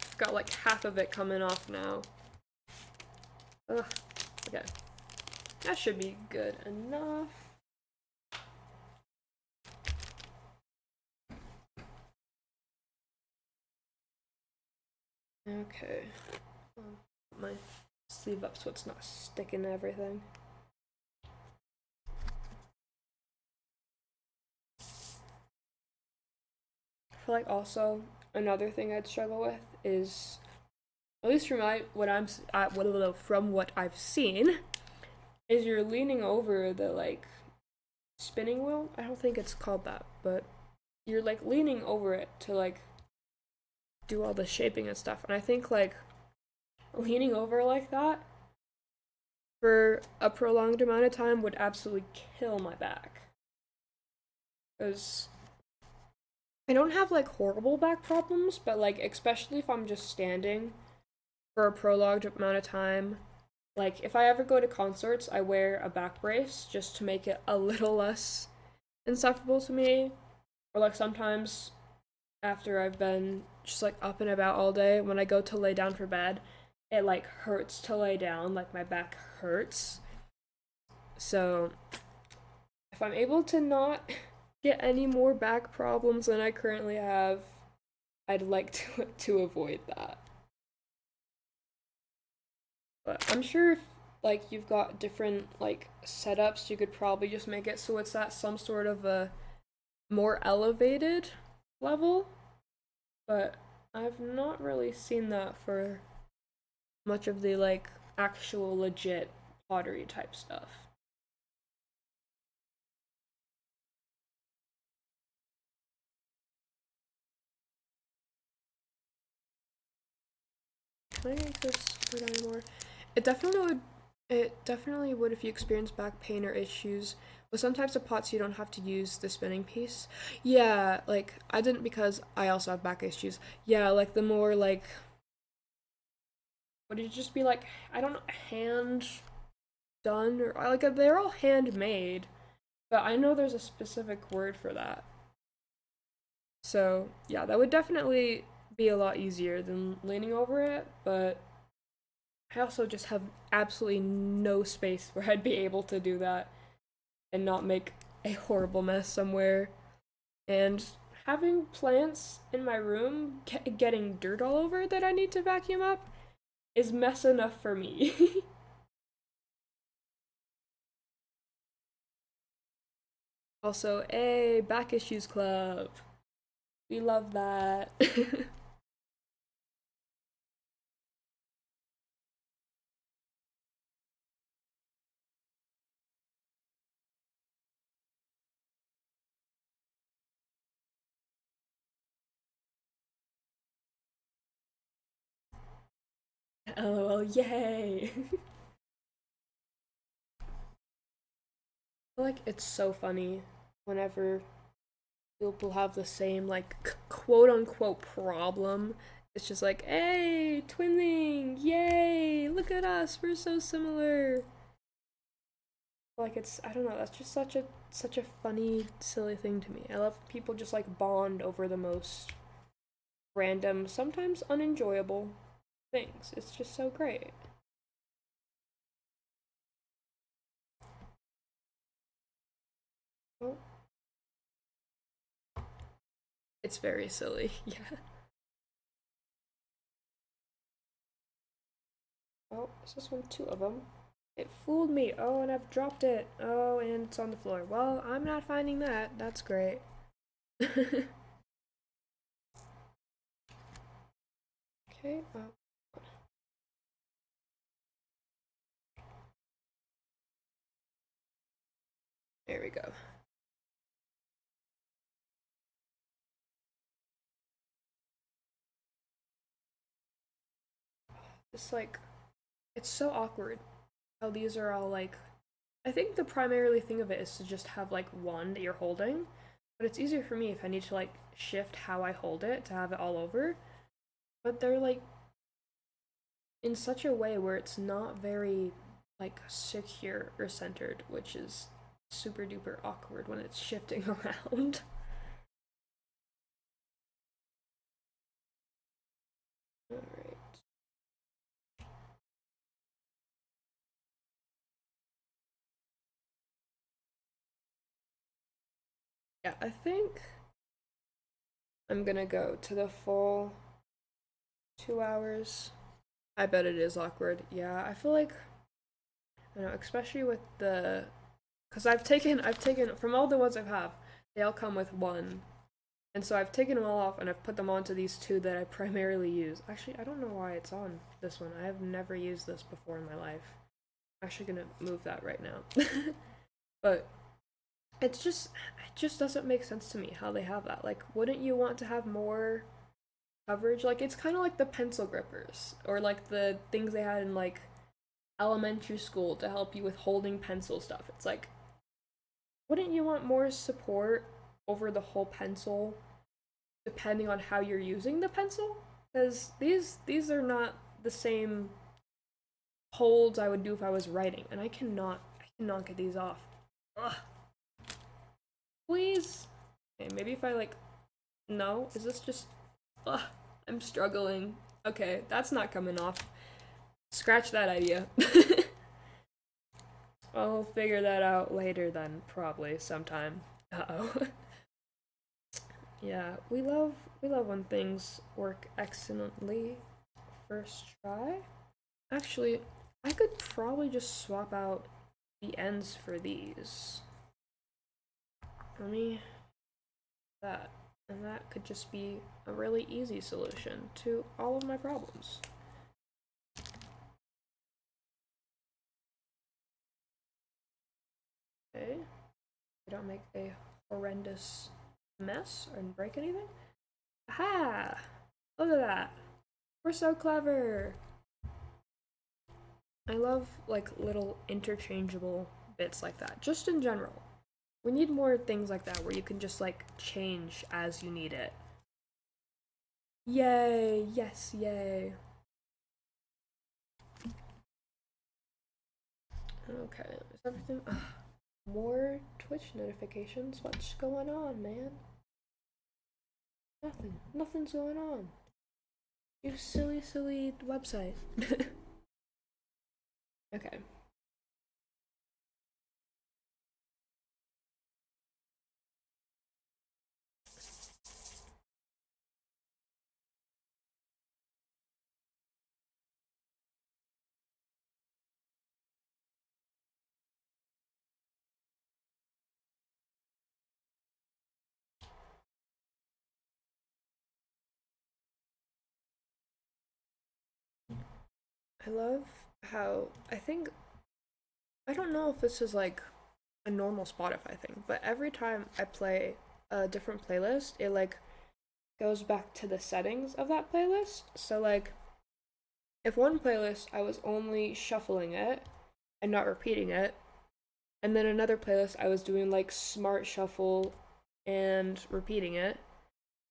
I've got like half of it coming off now. Ugh, okay. That should be good enough. Okay. Put my sleeve up so it's not sticking to everything. I feel like also another thing I'd struggle with is, at least from from what I've seen, is you're leaning over the like spinning wheel. I don't think it's called that, but you're like leaning over it to like do all the shaping and stuff. And I think like leaning over like that for a prolonged amount of time would absolutely kill my back. Because I don't have like horrible back problems, but like especially if I'm just standing for a prolonged amount of time. Like if I ever go to concerts, I wear a back brace just to make it a little less insufferable to me. Or like sometimes after I've been just like up and about all day, when I go to lay down for bed, it like hurts to lay down, like my back hurts. So if I'm able to not get any more back problems than I currently have, I'd like to avoid that. But I'm sure if like you've got different like setups, you could probably just make it so it's at some sort of a more elevated level. But I've not really seen that for much of the like actual legit pottery type stuff. Can I make this go down anymore? It definitely would. It definitely would if you experience back pain or issues. With some types of pots, you don't have to use the spinning piece. Yeah, like I didn't because I also have back issues. Yeah, like the more like, would it just be like I don't know, hand done or like they're all handmade, but I know there's a specific word for that. So yeah, that would definitely be a lot easier than leaning over it, but I also just have absolutely no space where I'd be able to do that and not make a horrible mess somewhere. And having plants in my room getting dirt all over that I need to vacuum up is mess enough for me. Also, a back issues club. We love that. LOL, yay. I feel like it's so funny whenever people have the same like quote unquote problem. It's just like, hey, twinning, yay, look at us, we're so similar. Like it's I don't know, that's just such a funny, silly thing to me. I love people just like bond over the most random, sometimes unenjoyable things. It's just so great. Oh, it's very silly, yeah. Oh, is this one two of them? It fooled me. Oh, and I've dropped it. Oh, and it's on the floor. Well, I'm not finding that. That's great. Okay. Oh, there we go. It's like it's so awkward how these are all like. I think the primarily thing of it is to just have like one that you're holding, but it's easier for me if I need to like shift how I hold it to have it all over. But they're like in such a way where it's not very like secure or centered, which is super duper awkward when it's shifting around. Alright. Yeah, I think I'm gonna go to the full 2 hours. I bet it is awkward. Yeah, I feel like I don't know, especially with the because I've taken from all the ones I've have, they all come with one. And so I've taken them all off and I've put them onto these two that I primarily use. Actually, I don't know why it's on this one. I have never used this before in my life. I'm actually gonna move that right now. But it just doesn't make sense to me how they have that. Like, wouldn't you want to have more coverage? Like it's kind of like the pencil grippers or like the things they had in like elementary school to help you with holding pencil stuff. It's like, wouldn't you want more support over the whole pencil depending on how you're using the pencil? Because these are not the same holds I would do if I was writing, and I cannot get these off. Ugh. Please. Okay, maybe if I like no, is this just ugh, I'm struggling. Okay, that's not coming off. Scratch that idea. I'll figure that out later then, probably sometime. Uh-oh. Yeah, we love when things work excellently first try. Actually, I could probably just swap out the ends for these. Let me that. And that could just be a really easy solution to all of my problems. Okay. I don't make a horrendous mess or break anything. Aha! Look at that. We're so clever. I love like little interchangeable bits like that, just in general. We need more things like that where you can just like change as you need it. Yay! Yes, yay. Okay, is everything. Ugh. More Twitch notifications? What's going on, man? Nothing. Nothing's going on. You silly, silly website. Okay. I love how I don't know if this is like a normal Spotify thing, but every time I play a different playlist, it like goes back to the settings of that playlist. So like if one playlist I was only shuffling it and not repeating it, and then another playlist I was doing like smart shuffle and repeating it,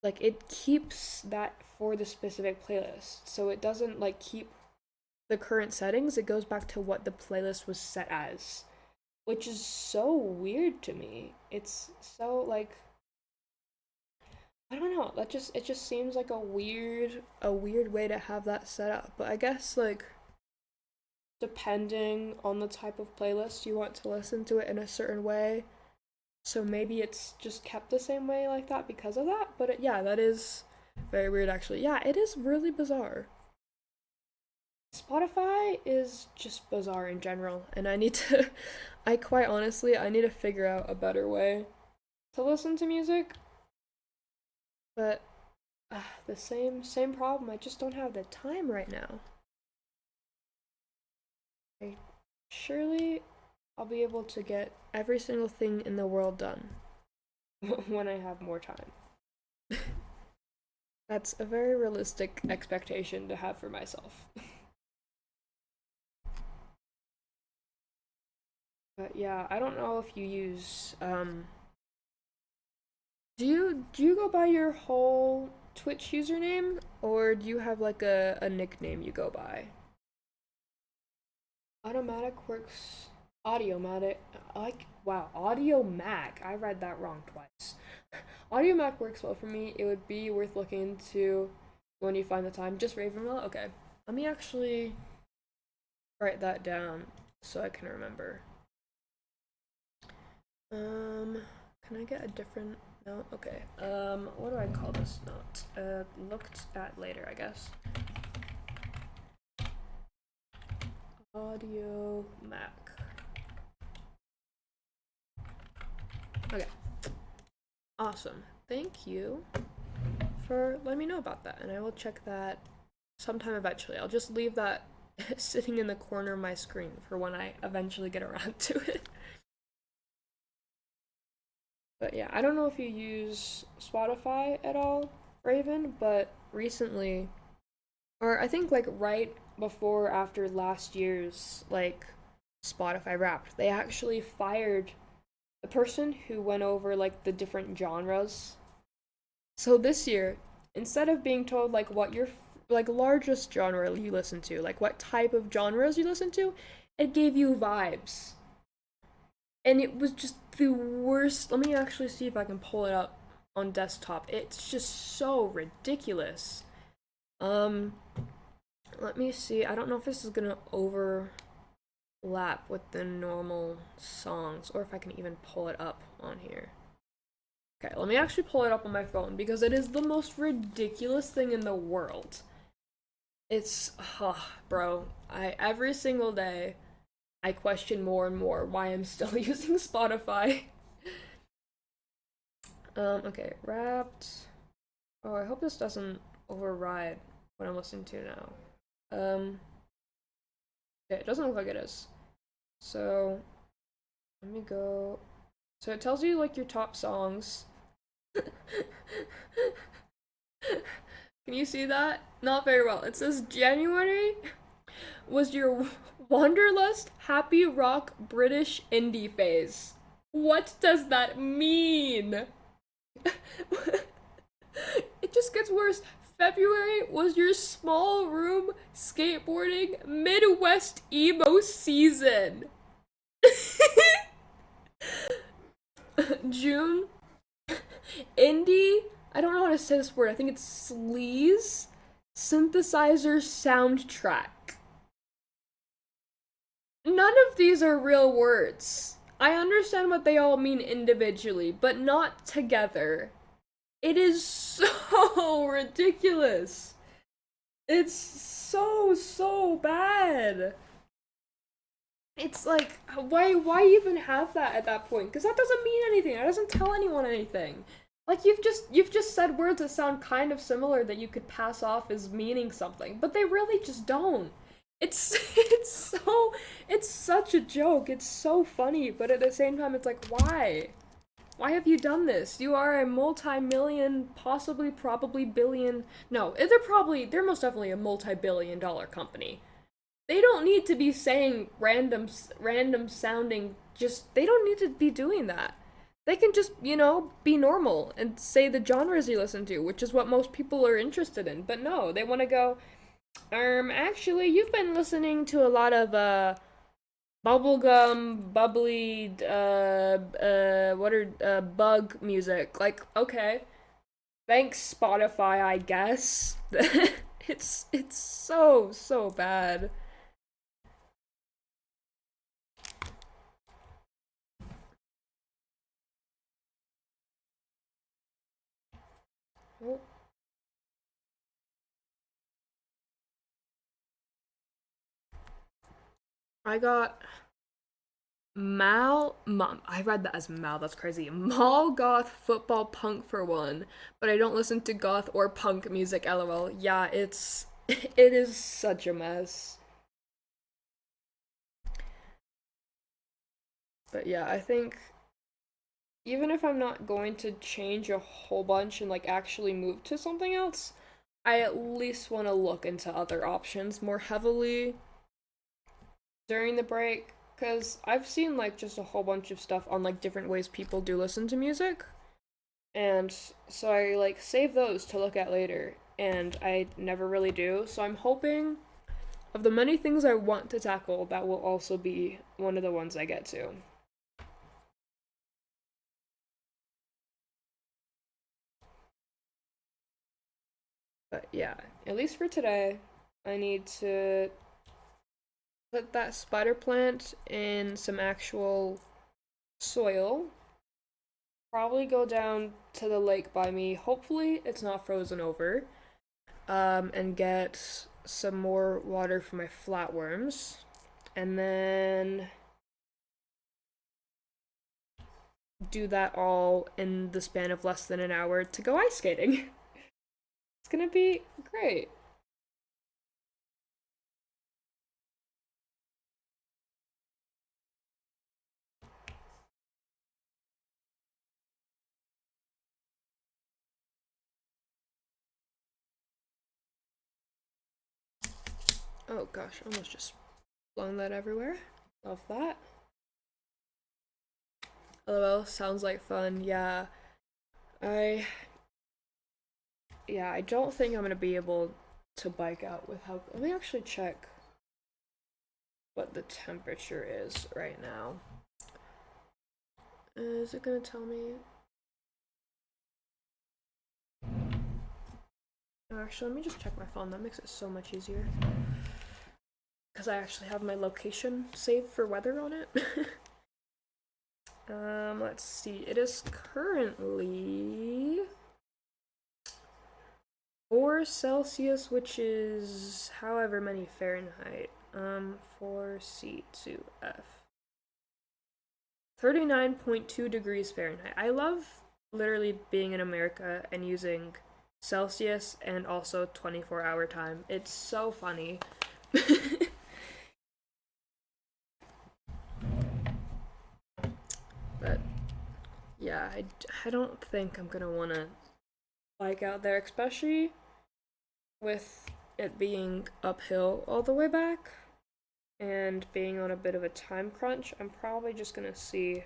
like it keeps that for the specific playlist. So it doesn't like keep the current settings, it goes back to what the playlist was set as, which is so weird to me. It's so like I don't know. It just seems like a weird way to have that set up. But I guess like depending on the type of playlist you want to listen to it in a certain way. So maybe it's just kept the same way like that because of that. But yeah, that is very weird actually. Yeah, it is really bizarre. Spotify is just bizarre in general, and I need to, I quite honestly, I need to figure out a better way to listen to music. But the same problem. I just don't have the time right now. I, surely, I'll be able to get every single thing in the world done when I have more time. That's a very realistic expectation to have for myself. But yeah, I don't know if you use do you go by your whole Twitch username or do you have like a nickname you go by? Automatic works Audiomatic like wow, Audiomac. I read that wrong twice. Audiomac works well for me. It would be worth looking into when you find the time. Just Ravenwell? Okay. Let me actually write that down so I can remember. Can I get a different note? Okay. What do I call this note? Looked at later, I guess. Audio Mac. Okay. Awesome. Thank you for letting me know about that, and I will check that sometime eventually. I'll just leave that sitting in the corner of my screen for when I eventually get around to it. But yeah, I don't know if you use Spotify at all, Raven, but recently, or I think like right before or after last year's like Spotify Wrapped, they actually fired the person who went over like the different genres. So this year, instead of being told like what your like largest genre you listen to, like what type of genres you listen to, it gave you vibes. And it was just the worst. Let me actually see if I can pull it up on desktop. It's just so ridiculous. Um, let me see. I don't know if this is gonna lap with the normal songs, or if I can even pull it up on here. Okay, let me actually pull it up on my phone because it is the most ridiculous thing in the world. It's, bro, every single day I question more and more why I'm still using Spotify. Okay, Wrapped. Oh, I hope this doesn't override what I'm listening to now. Okay, it doesn't look like it is. So, let me go. So it tells you like your top songs. Can you see that? Not very well. It says January was your Wanderlust Happy Rock British Indie phase. What does that mean? It just gets worse. February was your small room skateboarding Midwest emo season. June, indie. I don't know how to say this word. I think it's sleaze synthesizer soundtrack. None of these are real words. I understand what they all mean individually, but not together. It is so ridiculous. It's so bad. It's like why even have that at that point? Because that doesn't mean anything. That doesn't tell anyone anything. Like you've just said words that sound kind of similar that you could pass off as meaning something, but they really just don't. It's it's such a joke. It's so funny, but at the same time it's like why? Why have you done this? You are a multi-million, possibly, probably billion. No, they're most definitely a multi-billion dollar company. They don't need to be saying random sounding, they don't need to be doing that. They can just, be normal and say the genres you listen to, which is what most people are interested in. But no, they want to go, actually, you've been listening to a lot of, bubblegum, bubbly, bug music. Like, okay, thanks Spotify, I guess. It's so bad. Oh, I got I read that as Mal, that's crazy. Mall goth football punk for one, but I don't listen to goth or punk music, lol. Yeah, it is such a mess. But yeah, I think even if I'm not going to change a whole bunch and like actually move to something else, I at least want to look into other options more heavily during the break because I've seen like just a whole bunch of stuff on like different ways people do listen to music. And so I like save those to look at later and I never really do. So I'm hoping of the many things I want to tackle that will also be one of the ones I get to. But yeah, at least for today, I need to put that spider plant in some actual soil. Probably go down to the lake by me. Hopefully, it's not frozen over. And get some more water for my flatworms. And then do that all in the span of less than an hour to go ice skating. It's gonna be great. Oh gosh, almost just blown that everywhere. Love that. LOL, sounds like fun. I I don't think I'm gonna be able to bike out with how. Let me actually check what the temperature is right now. Is it gonna tell me? Oh, actually, let me just check my phone. That makes it so much easier. because I actually have my location saved for weather on it. Let's see. It is currently 4 Celsius, which is however many Fahrenheit. 4 C to F. 39.2 degrees Fahrenheit. I love literally being in America and using Celsius and also 24-hour time. It's so funny. But yeah, I don't think I'm gonna want to bike out there, especially with it being uphill all the way back and being on a bit of a time crunch. I'm probably just gonna see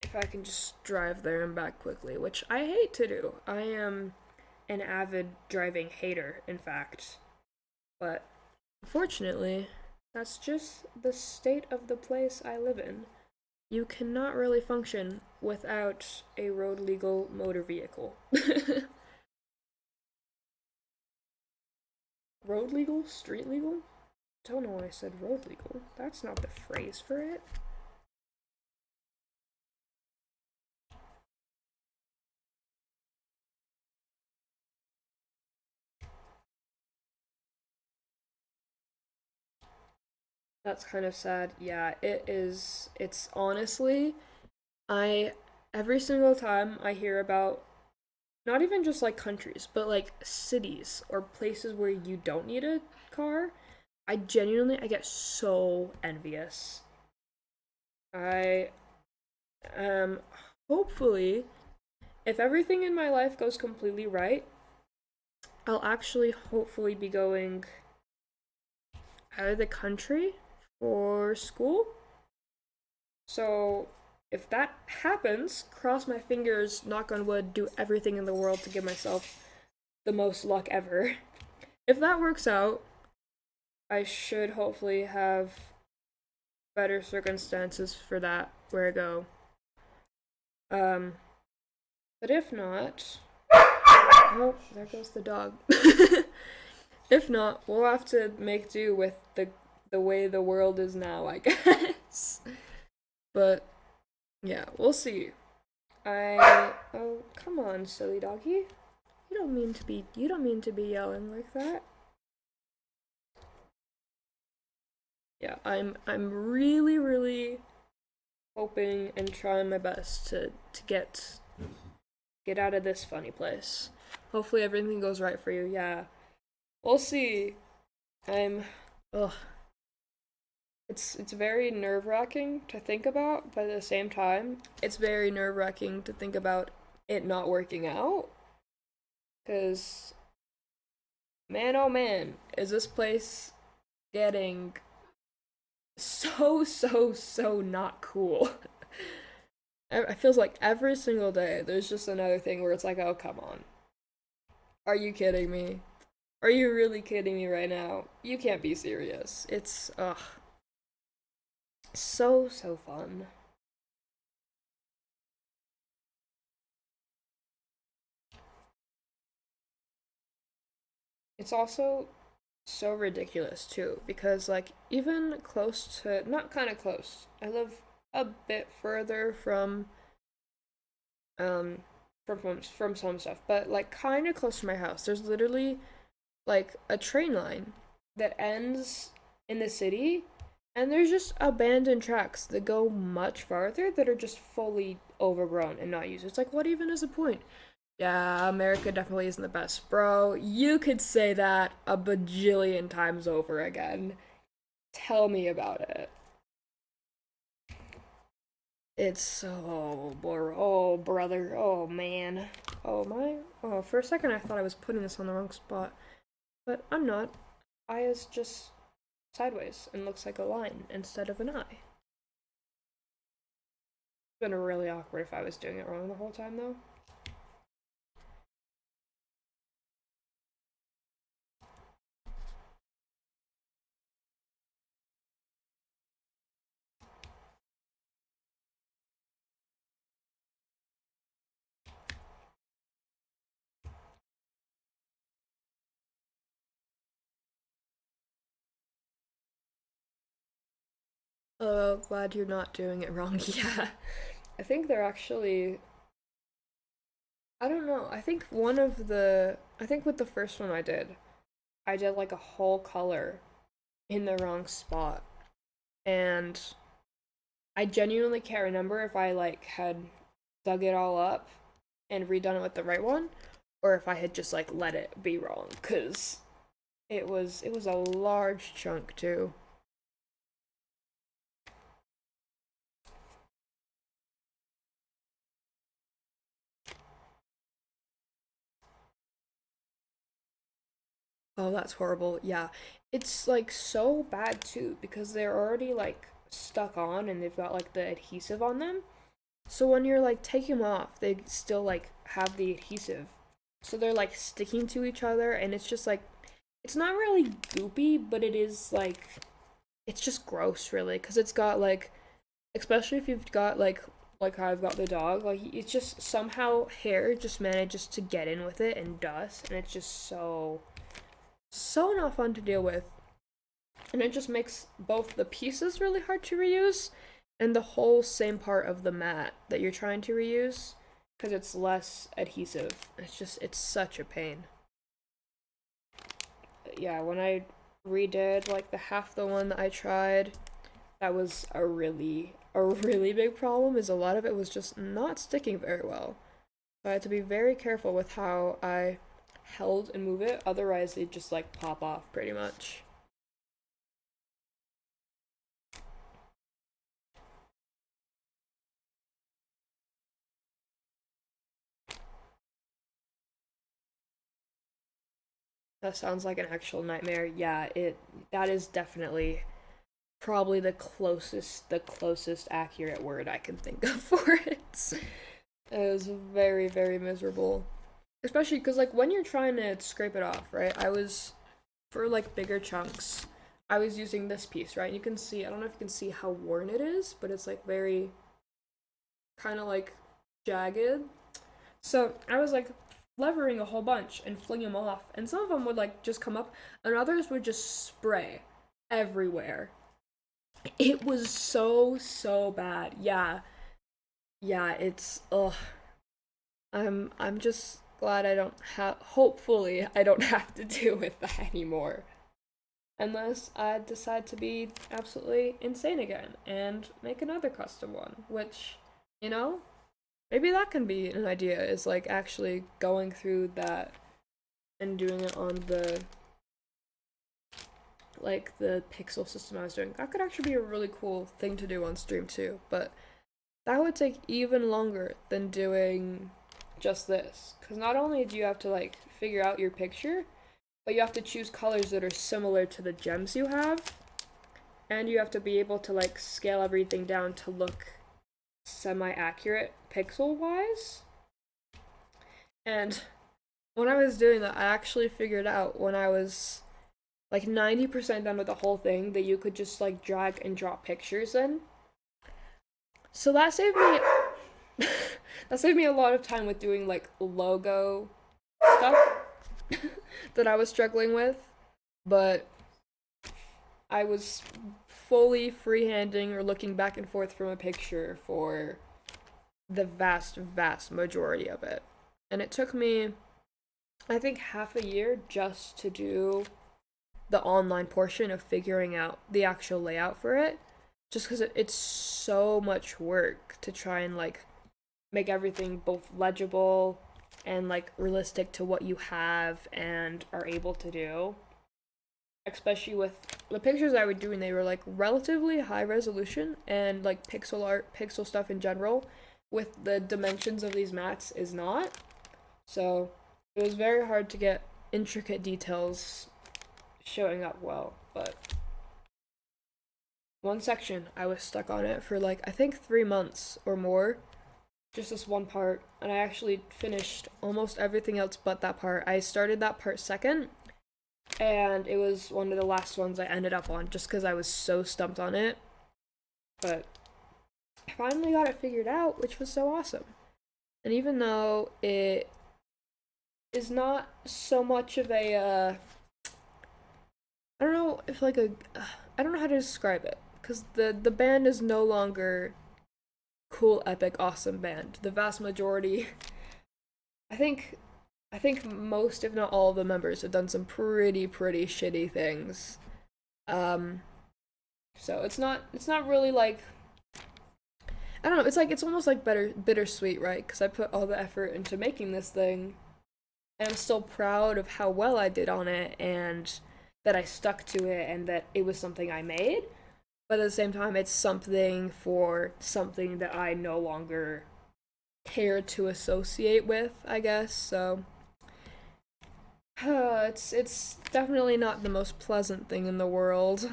if I can just drive there and back quickly, which I hate to do. I am an avid driving hater, in fact. But unfortunately, that's just the state of the place I live in. You cannot really function without a road legal motor vehicle. Road legal? Street legal? Don't know why I said road legal. That's not the phrase for it. That's kind of sad. Yeah, it is. It's honestly, I every single time I hear about not even just like countries, but like cities or places where you don't need a car, I get so envious. I hopefully if everything in my life goes completely right, I'll actually hopefully be going out of the country for school. So if that happens, cross my fingers, knock on wood, do everything in the world to give myself the most luck ever. If that works out, I should hopefully have better circumstances for that where I go. Um, but if not, oh, there goes the dog. If not, we'll have to make do with the way the world is now, I guess. But yeah, we'll see. Oh, come on, silly doggy. You don't mean to be yelling like that. Yeah, I'm really hoping and trying my best to get out of this funny place. Hopefully everything goes right for you. Yeah. We'll see. I'm ugh. It's very nerve-wracking to think about, but at the same time, it's very nerve-wracking to think about it not working out. Cause man oh man, is this place getting so not cool. It feels like every single day there's just another thing where it's like, oh, come on. Are you kidding me? Are you really kidding me right now? You can't be serious. It's, ugh. So fun. It's also so ridiculous, too, because, like, even close to, not kind of close, I live a bit further um, from some stuff, but, like, kind of close to my house. There's literally like a train line that ends in the city, and there's just abandoned tracks that go much farther that are just fully overgrown and not used. It's like, what even is the point? Yeah, America definitely isn't the best, bro. You could say that a bajillion times over again. Tell me about it. It's so oh brother, oh man, oh my, oh for a second I thought I was putting this on the wrong spot, but I'm not. I is just sideways and looks like a line instead of an eye. It's been really awkward if I was doing it wrong the whole time though. Oh, glad you're not doing it wrong. Yeah. I think they're actually, I don't know. I think with the first one I did like a whole color in the wrong spot. And I genuinely can't remember if I like had dug it all up and redone it with the right one or if I had just like let it be wrong cuz it was a large chunk too. Oh, that's horrible. Yeah. It's like so bad too because they're already like stuck on and they've got like the adhesive on them. So when you're like taking them off, they still like have the adhesive. So they're like sticking to each other and it's just like it's not really goopy, but it is like it's just gross really cuz it's got like especially if you've got like how I've got the dog, like it's just somehow hair just manages to get in with it and dust and it's just so not fun to deal with. And it just makes both the pieces really hard to reuse and the whole same part of the mat that you're trying to reuse because it's less adhesive. It's such a pain. Yeah, when I redid like the half the one that I tried, that was a really big problem is a lot of it was just not sticking very well. So I had to be very careful with how I held and move it, otherwise they'd just like pop off pretty much. That sounds like an actual nightmare. Yeah, it that is definitely probably the closest accurate word I can think of for it. It was very very miserable. Especially cuz like when you're trying to scrape it off, right? I was for like bigger chunks. I was using this piece, right? You can see, I don't know if you can see how worn it is, but it's like very kind of like jagged. So I was like levering a whole bunch and fling them off, and some of them would like just come up, and others would just spray everywhere. It was so bad. Yeah, yeah. It's ugh. I'm just glad I don't have. Hopefully, I don't have to deal with that anymore. Unless I decide to be absolutely insane again and make another custom one, which, you know, maybe that can be an idea, is like actually going through that and doing it on the pixel system I was doing. That could actually be a really cool thing to do on stream too, but that would take even longer than doing just this. Because not only do you have to like figure out your picture, but you have to choose colors that are similar to the gems you have, and you have to be able to like scale everything down to look semi accurate pixel wise. And when I was doing that, I actually figured out when I was like 90% done with the whole thing that you could just like drag and drop pictures in. So that saved me that saved me a lot of time with doing like logo stuff that I was struggling with, but I was fully freehanding or looking back and forth from a picture for the vast majority of it. And it took me, I think, half a year just to do the online portion of figuring out the actual layout for it. Just because it's so much work to try and like make everything both legible and like realistic to what you have and are able to do. Especially with the pictures I was doing, they were like relatively high resolution and like pixel art, pixel stuff in general, with the dimensions of these mats is not. So it was very hard to get intricate details showing up well. But one section, I was stuck on it for like I think 3 months or more, just this one part, and I actually finished almost everything else but that part. I started that part second, and it was one of the last ones I ended up on just because I was so stumped on it. But I finally got it figured out, which was so awesome. And even though it is not so much of a, I don't know if like a, I don't know how to describe it because the band is no longer cool, epic, awesome band. The vast majority, I think, I think most, if not all, of the members have done some pretty shitty things. Um, so it's not really like, I don't know. It's like it's almost like bittersweet, right? Because I put all the effort into making this thing, and I'm still proud of how well I did on it, and that I stuck to it, and that it was something I made. But at the same time, it's something for something that I no longer care to associate with, I guess. So it's definitely not the most pleasant thing in the world,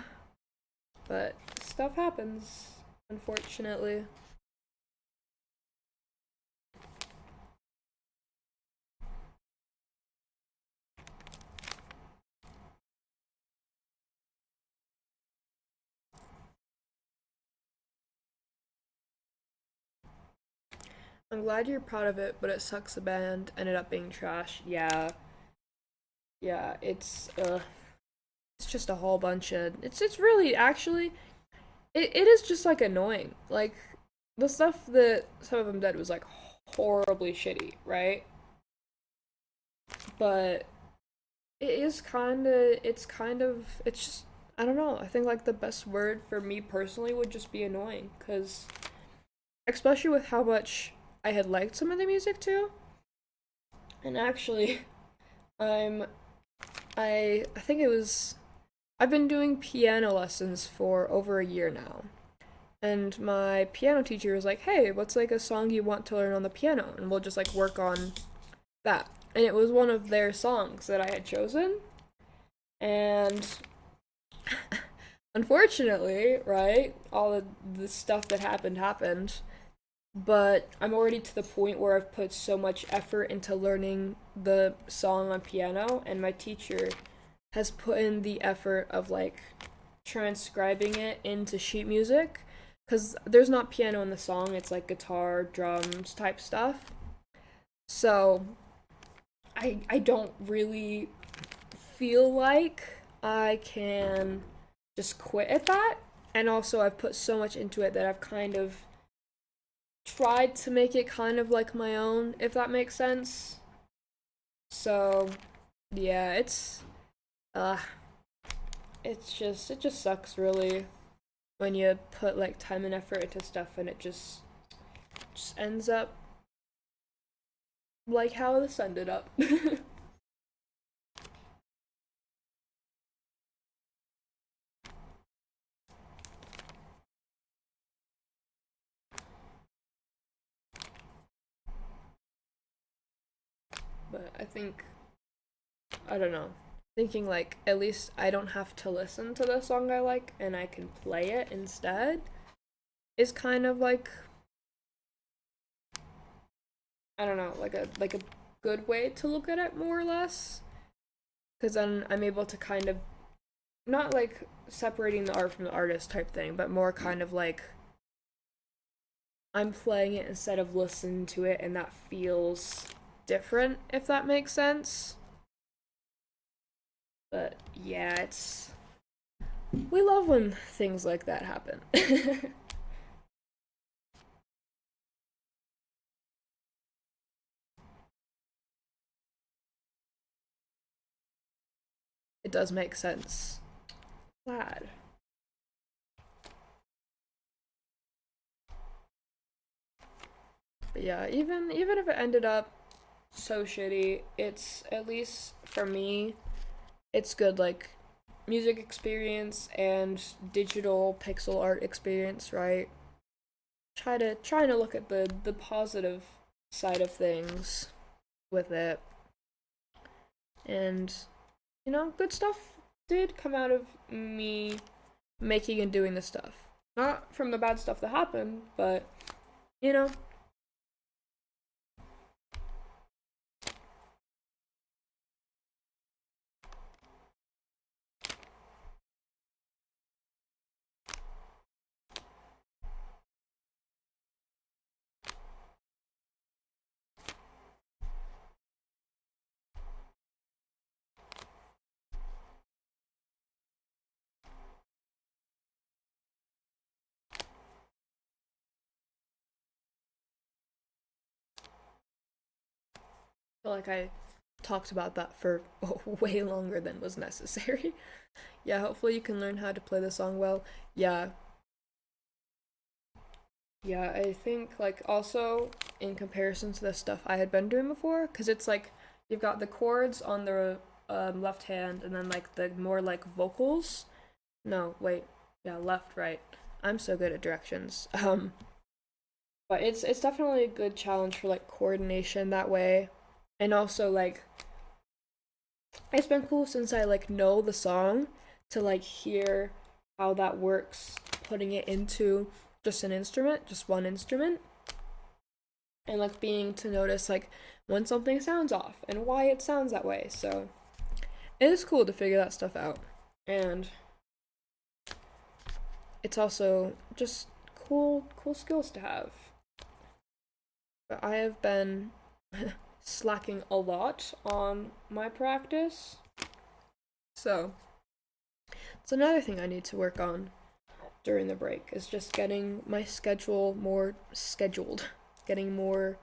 but stuff happens, unfortunately. I'm glad you're proud of it, but it sucks the band ended up being trash. Yeah, yeah, it's just a whole bunch of it's really actually it is just like annoying. Like the stuff that some of them did was like horribly shitty, right? But it's just I don't know. I think like the best word for me personally would just be annoying cuz especially with how much I had liked some of the music too. And actually I'm I think it was I've been doing piano lessons for over a year now. And my piano teacher was like, "Hey, what's like a song you want to learn on the piano?" And we'll just like work on that. And it was one of their songs that I had chosen. And unfortunately, right, all of the stuff that happened. But I'm already to the point where I've put so much effort into learning the song on piano, and my teacher has put in the effort of like transcribing it into sheet music because there's not piano in the song, it's like guitar, drums type stuff. So I don't really feel like I can just quit at that. And also I've put so much into it that I've kind of tried to make it kind of like my own, if that makes sense. So yeah, uh it just sucks really when you put like time and effort into stuff and it just ends up like how this ended up. But I think I don't know. Thinking like at least I don't have to listen to the song I like and I can play it instead is kind of like I don't know, like a good way to look at it more or less because then I'm able to kind of not like separating the art from the artist type thing, but more kind of like I'm playing it instead of listening to it, and that feels different, if that makes sense. But yeah, it's. We love when things like that happen. It does make sense. Glad. But yeah, even if it ended up so shitty, it's at least for me, it's good like music experience and digital pixel art experience, right? Trying to look at the positive side of things with it. And good stuff did come out of me making and doing this stuff. Not from the bad stuff that happened, but you know, feel like I talked about that for way longer than was necessary. Yeah, hopefully you can learn how to play the song well. Yeah. Yeah, I think like also in comparison to the stuff I had been doing before, because it's like you've got the chords on the left hand and then like the more like vocals. No, wait. Yeah, left, right. I'm so good at directions. But it's definitely a good challenge for like coordination that way. And also like it's been cool since I like know the song to like hear how that works, putting it into just an instrument, just one instrument, and like being to notice like when something sounds off and why it sounds that way. So it is cool to figure that stuff out. And it's also just cool skills to have. But I have been slacking a lot on my practice. So it's another thing I need to work on during the break is just getting my schedule more scheduled, getting more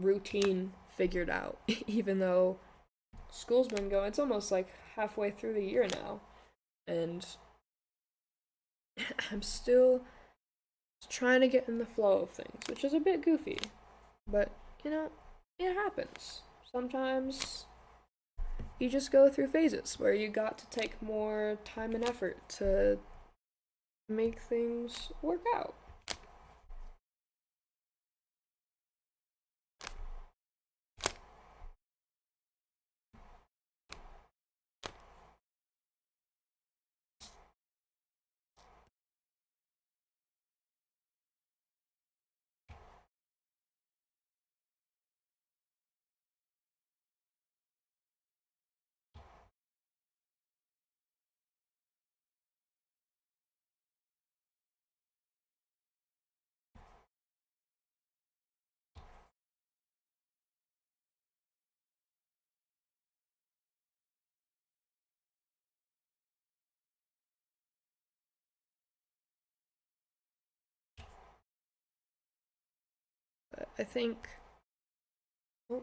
routine figured out. Even though school's been going, it's almost like halfway through the year now, and I'm still trying to get in the flow of things, which is a bit goofy, but you know, it happens. Sometimes you just go through phases where you got to take more time and effort to make things work out. But I think oh,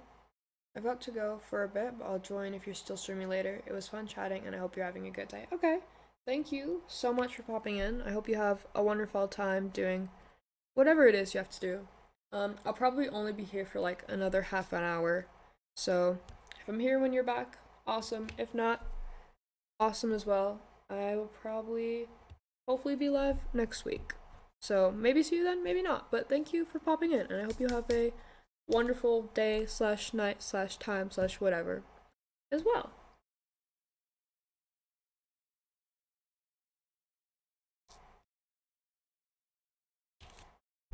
I've got to go for a bit, but I'll join if you're still streaming later. It was fun chatting, and I hope you're having a good day. Okay, thank you so much for popping in. I hope you have a wonderful time doing whatever it is you have to do. I'll probably only be here for like another half an hour. So if I'm here when you're back, awesome. If not, awesome as well. I will probably, hopefully, be live next week. So maybe see you then, maybe not. But thank you for popping in, and I hope you have a wonderful day slash night slash time slash whatever as well.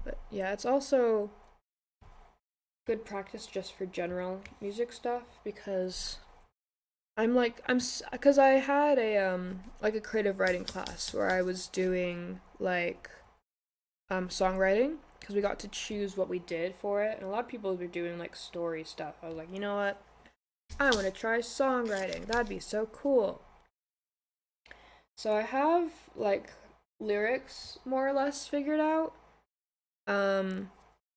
But yeah, it's also good practice just for general music stuff because because I had a like a creative writing class where I was doing like songwriting because we got to choose what we did for it, and a lot of people were doing like story stuff. I was like, you know what? I want to try songwriting. That'd be so cool. So I have like lyrics more or less figured out. Um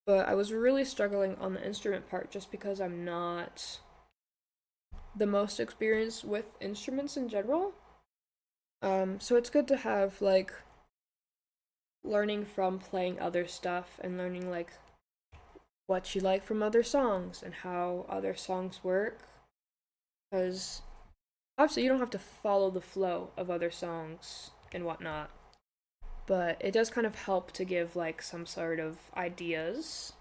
but I was really struggling on the instrument part just because I'm not the most experienced with instruments in general. So it's good to have like learning from playing other stuff and learning like what you like from other songs and how other songs work. Because obviously you don't have to follow the flow of other songs and whatnot, but it does kind of help to give like some sort of ideas.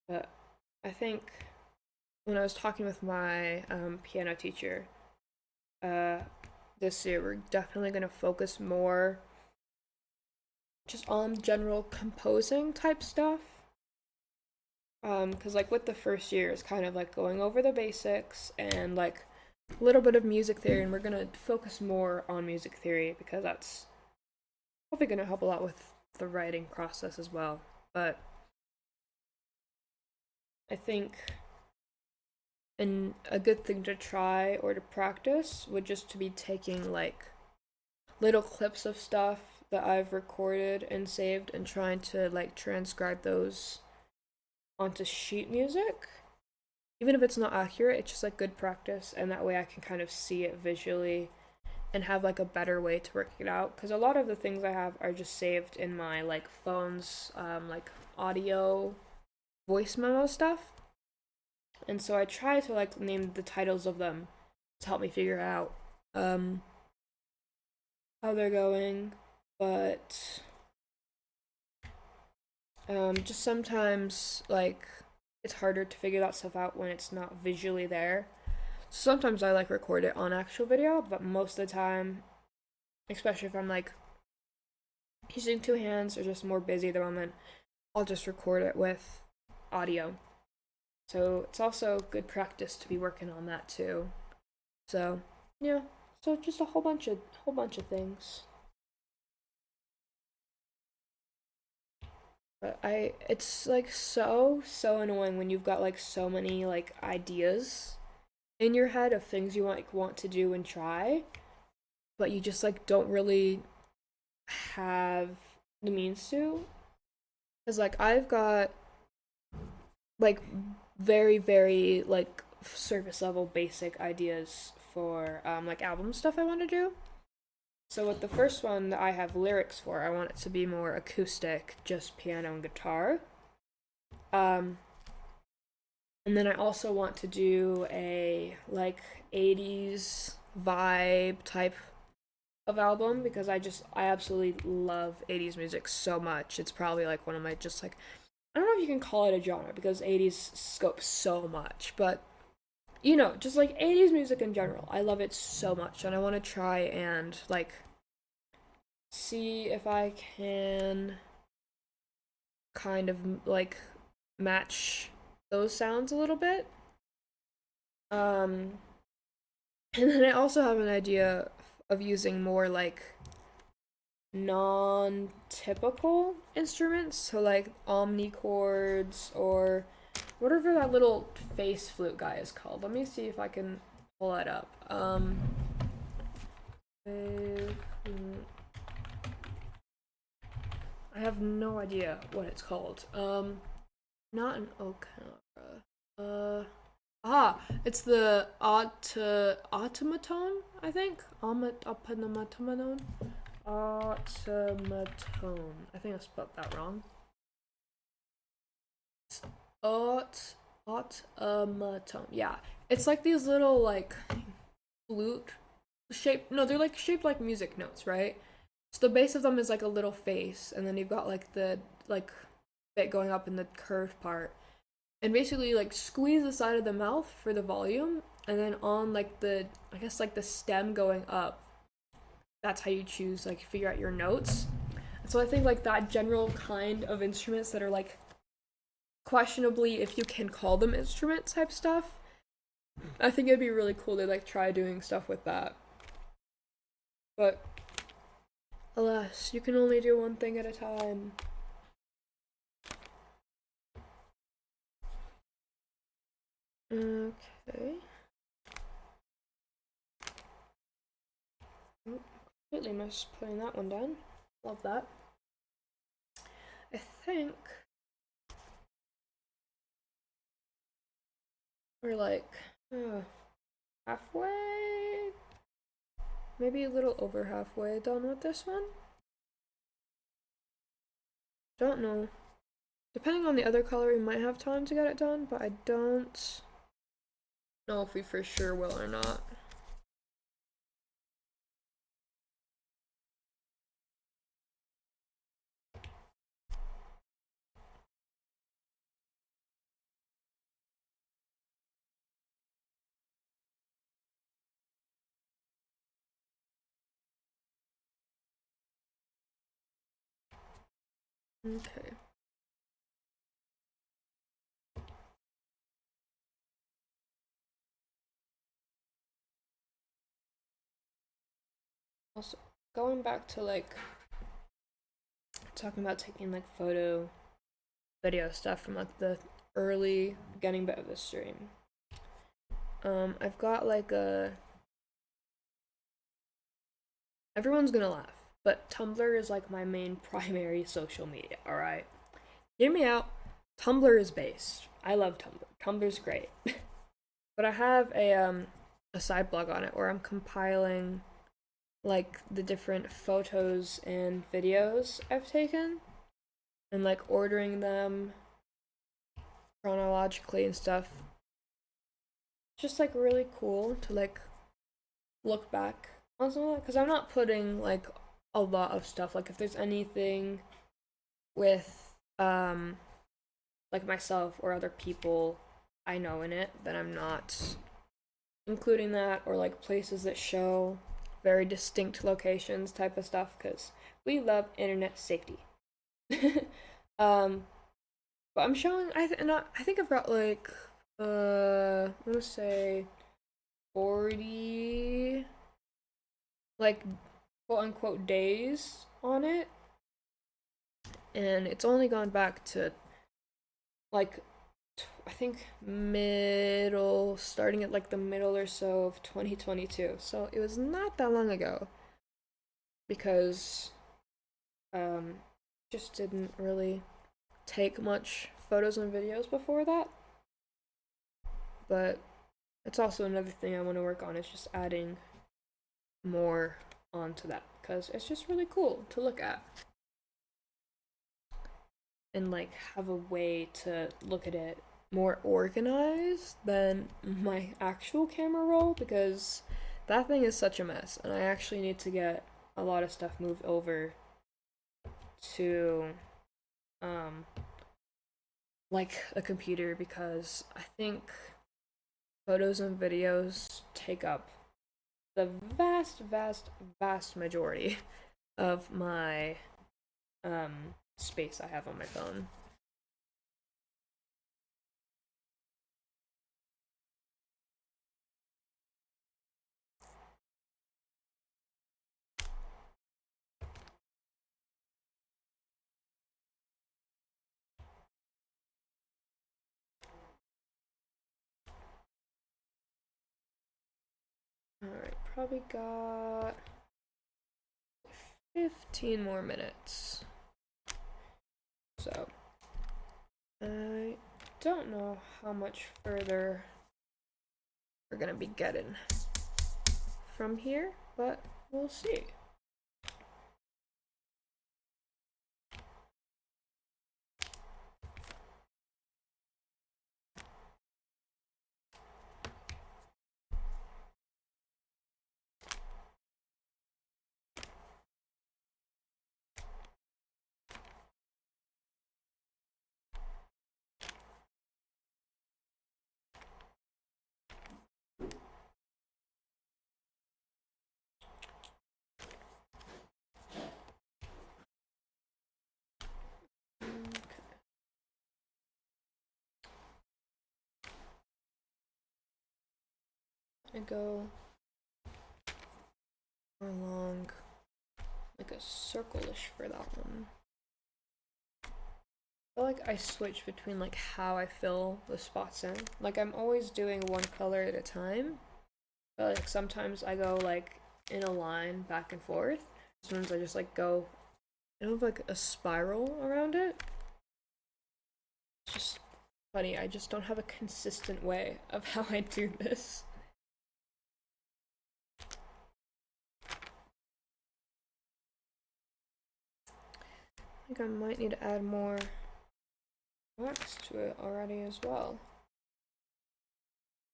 But I think when I was talking with my piano teacher uh, this year, we're definitely going to focus more just on general composing type stuff. Because like with the first year, it's kind of like going over the basics and like a little bit of music theory, and we're gonna focus more on music theory because that's probably gonna help a lot with the writing process as well. But I think a good thing to try or to practice would just to be taking like little clips of stuff that I've recorded and saved and trying to like transcribe those onto sheet music. Even if it's not accurate, it's just like good practice, and that way I can kind of see it visually and have like a better way to work it out. Because a lot of the things I have are just saved in my like phone's like audio voice memo stuff. And so I try to like name the titles of them to help me figure out how they're going, but just sometimes like it's harder to figure that stuff out when it's not visually there. Sometimes I like record it on actual video, but most of the time, especially if I'm like using two hands or just more busy at the moment, I'll just record it with audio. So it's also good practice to be working on that too. So yeah, so just a whole bunch of things. But it's like so annoying when you've got like so many like ideas in your head of things you want to do and try, but you just like don't really have the means to. Cause like I've got like very like surface level basic ideas for like album stuff I want to do. So with the first one that I have lyrics for, I want it to be more acoustic, just piano and guitar. Um, and then I also want to do a like 80s vibe type of album because I absolutely love 80s music so much. It's probably like one of my just like I don't know if you can call it a genre because 80s scopes so much, but you know, just like 80s music in general. I love it so much and I want to try and like see if I can kind of like match those sounds a little bit. Um and then I also have an idea of using more like non-typical instruments, so like omnichords or whatever that little face flute guy is called. Let me see if I can pull that up. I have no idea what it's called. Not an Okara. It's the automaton, I think. Automaton. Automaton. I think I spelled that wrong. Automaton. Yeah. It's like these little like flute shaped no, they're like shaped like music notes, right? So the base of them is like a little face, and then you've got like the like bit going up in the curved part. And basically like squeeze the side of the mouth for the volume, and then on like the I guess like the stem going up, that's how you choose like figure out your notes. So I think like that general kind of instruments that are like questionably if you can call them instrument type stuff, I think it'd be really cool to like try doing stuff with that. But alas, you can only do one thing at a time. Okay. Oh, completely missed putting that one down. Love that. I think we're like halfway, maybe a little over halfway done with this one. Don't know. Depending on the other color, we might have time to get it done, but I don't know if we for sure will or not. Okay. Also, going back to like talking about taking like photo, video stuff from like the early beginning bit of the stream. I've got like a. Everyone's gonna laugh. but Tumblr is like my main primary social media, alright? Hear me out. Tumblr is based. I love Tumblr. Tumblr's great. But I have a side blog on it where I'm compiling like the different photos and videos I've taken and like ordering them chronologically and stuff. Just like really cool to like look back on some of that because I'm not putting like a lot of stuff. Like if there's anything with like myself or other people I know in it, then I'm not including that, or like places that show very distinct locations type of stuff because we love internet safety. um but I'm showing I think I've got like I'm gonna say 40 like quote unquote days on it, and it's only gone back to like I think starting at like the middle or so of 2022. So it was not that long ago because just didn't really take much photos and videos before that. But it's also another thing I want to work on is just adding more onto that because it's just really cool to look at and like have a way to look at it more organized than my actual camera roll because that thing is such a mess and I actually need to get a lot of stuff moved over to like a computer because I think photos and videos take up the vast majority of my space I have on my phone. Alright, probably got 15 more minutes. So, I don't know how much further we're gonna be getting from here, but we'll see. I go along like a circle-ish for that one. I feel like I switch between like how I fill the spots in. Like I'm always doing one color at a time, but like sometimes I go like in a line back and forth. Sometimes I just like go have like a spiral around it. It's just funny, I just don't have a consistent way of how I do this. I think I might need to add more wax to it already as well.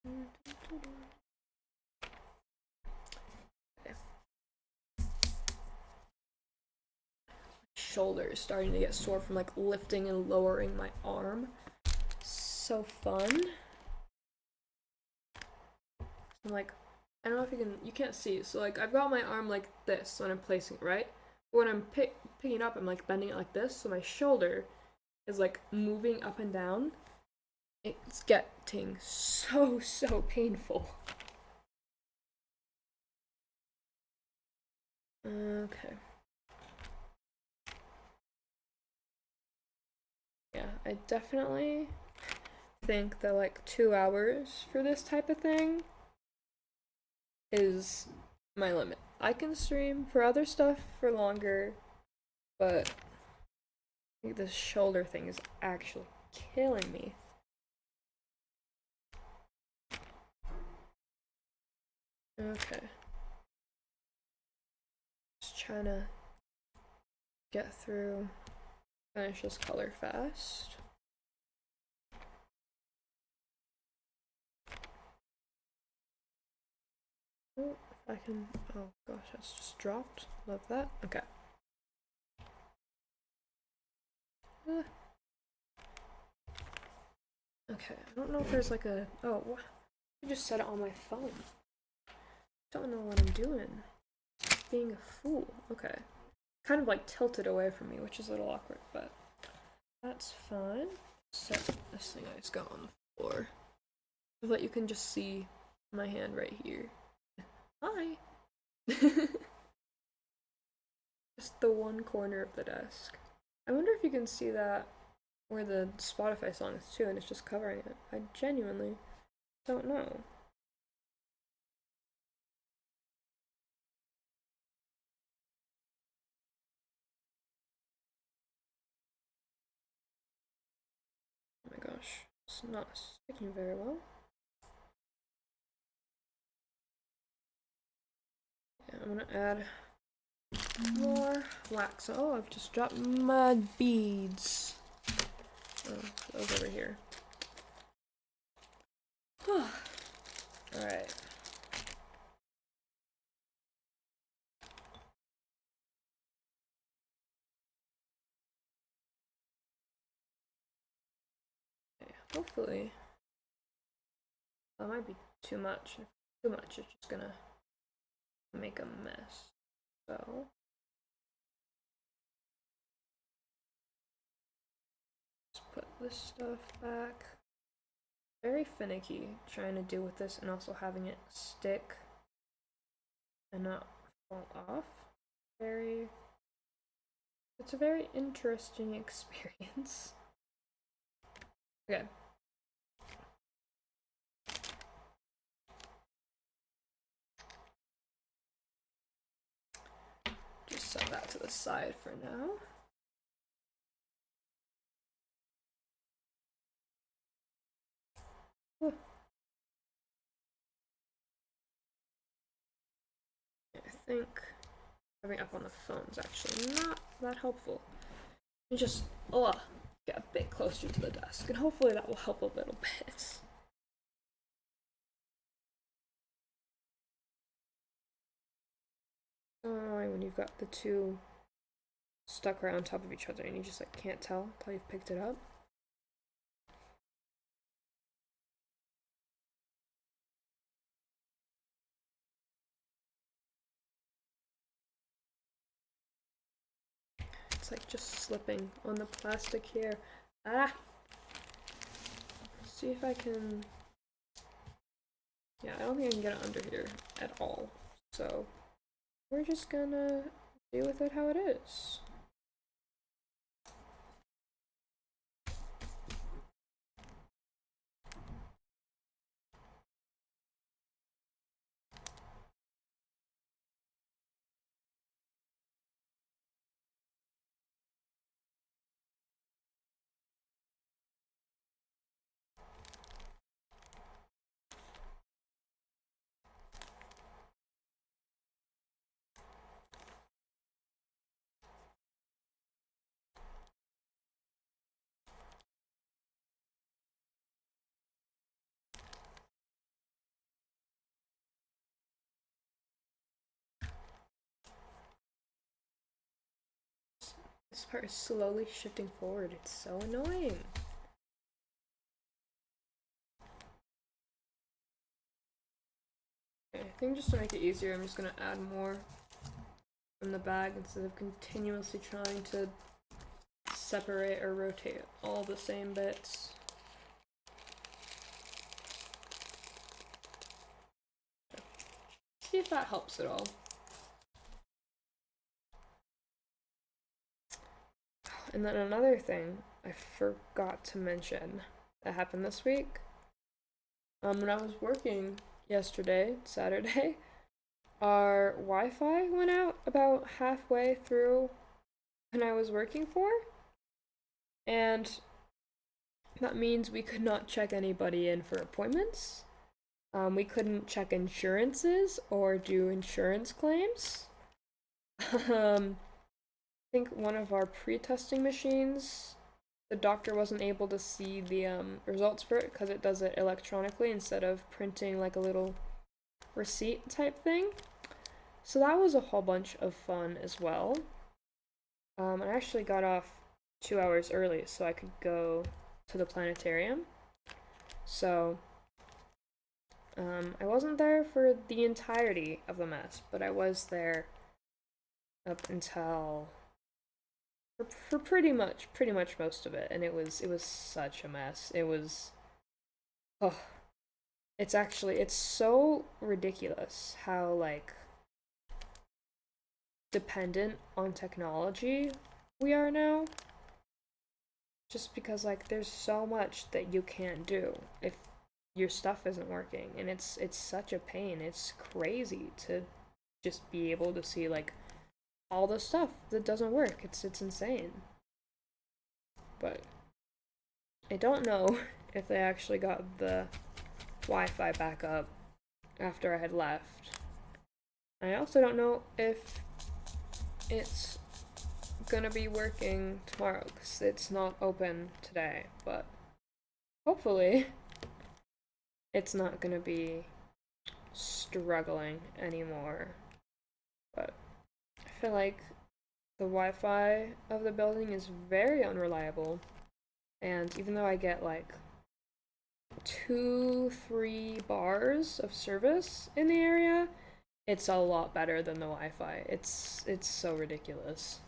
Okay. Shoulder is starting to get sore from like lifting and lowering my arm. So fun. I'm like, I don't know if you can't see. So like I've got my arm like this when I'm placing it, right? But when I'm picking it up, I'm like bending it like this, so my shoulder is like moving up and down. It's getting so painful. Okay. Yeah, I definitely think that like 2 hours for this type of thing is my limit. I can stream for other stuff for longer, but this shoulder thing is actually killing me. Okay. Just trying to get through, finish this color fast. Oh, if I can, oh gosh, that's just dropped. Love that. Okay. Okay, I don't know if there's like a, oh, I just set it on my phone. Don't know what I'm doing. Being a fool. Okay. Kind of like tilted away from me, which is a little awkward, but that's fine. Set this thing I just got on the floor so that you can just see my hand right here. Hi! Just the one corner of the desk. I wonder if you can see that where the Spotify song is too, and it's just covering it. I genuinely don't know. Oh my gosh, it's not sticking very well. Yeah, I'm gonna add more wax. Oh, I've just dropped my beads. Oh, those over here. Alright. Okay, hopefully. That might be too much. If too much, it's just gonna make a mess. So. Let's put this stuff back. Very finicky trying to deal with this and also having it stick and not fall off. It's a very interesting experience. Okay. Just set that to the side for now. I think having up on the phone is actually not that helpful. You just get a bit closer to the desk, and hopefully that will help a little bit. Annoying when you've got the two stuck right on top of each other and you just like can't tell until you've picked it up. It's like just slipping on the plastic here. Ah! See if I can. Yeah, I don't think I can get it under here at all. So we're just gonna deal with it how it is. This part is slowly shifting forward. It's so annoying. Okay, I think just to make it easier, I'm just gonna add more from the bag instead of continuously trying to separate or rotate all the same bits. See if that helps at all. And then another thing I forgot to mention that happened this week. When I was working yesterday, Saturday, our Wi-Fi went out about halfway through when I was working for, and that means we could not check anybody in for appointments. We couldn't check insurances or do insurance claims. I think one of our pre-testing machines, the doctor wasn't able to see the results for it because it does it electronically instead of printing like a little receipt type thing. So that was a whole bunch of fun as well. I actually got off 2 hours early so I could go to the planetarium. So I wasn't there for the entirety of the mess, but I was there up until for pretty much most of it, and it was such a mess. It was oh, it's so ridiculous how like dependent on technology we are now. Just because like there's so much that you can't do if your stuff isn't working, and it's such a pain. It's crazy to just be able to see like all the stuff that doesn't work. It's insane. But I don't know if they actually got the Wi-Fi back up after I had left. I also don't know if it's gonna be working tomorrow because it's not open today, but hopefully it's not gonna be struggling anymore. But I feel like the Wi-Fi of the building is very unreliable, and even though I get like 2-3 bars of service in the area, it's a lot better than the Wi-Fi. It's so ridiculous.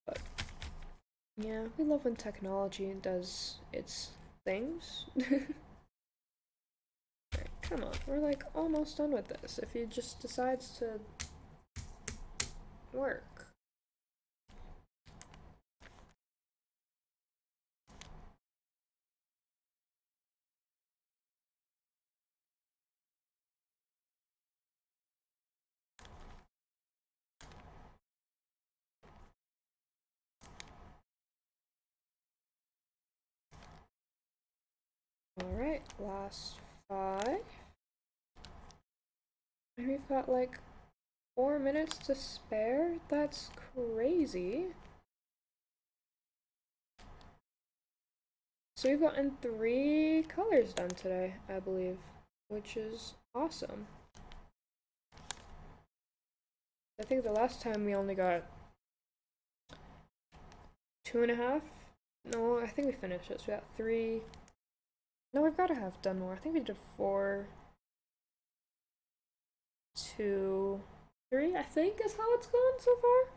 But yeah, we love when technology does its things. Alright, come on, we're like almost done with this. If he just decides to work. Alright, last 5. And we've got like 4 minutes to spare? That's crazy. So we've gotten 3 colors done today, I believe, which is awesome. I think the last time we only got 2.5. No, I think we finished it. So we got 3. No, we've got to have done more. I think we did 4, 2, 3. I think is how it's gone so far.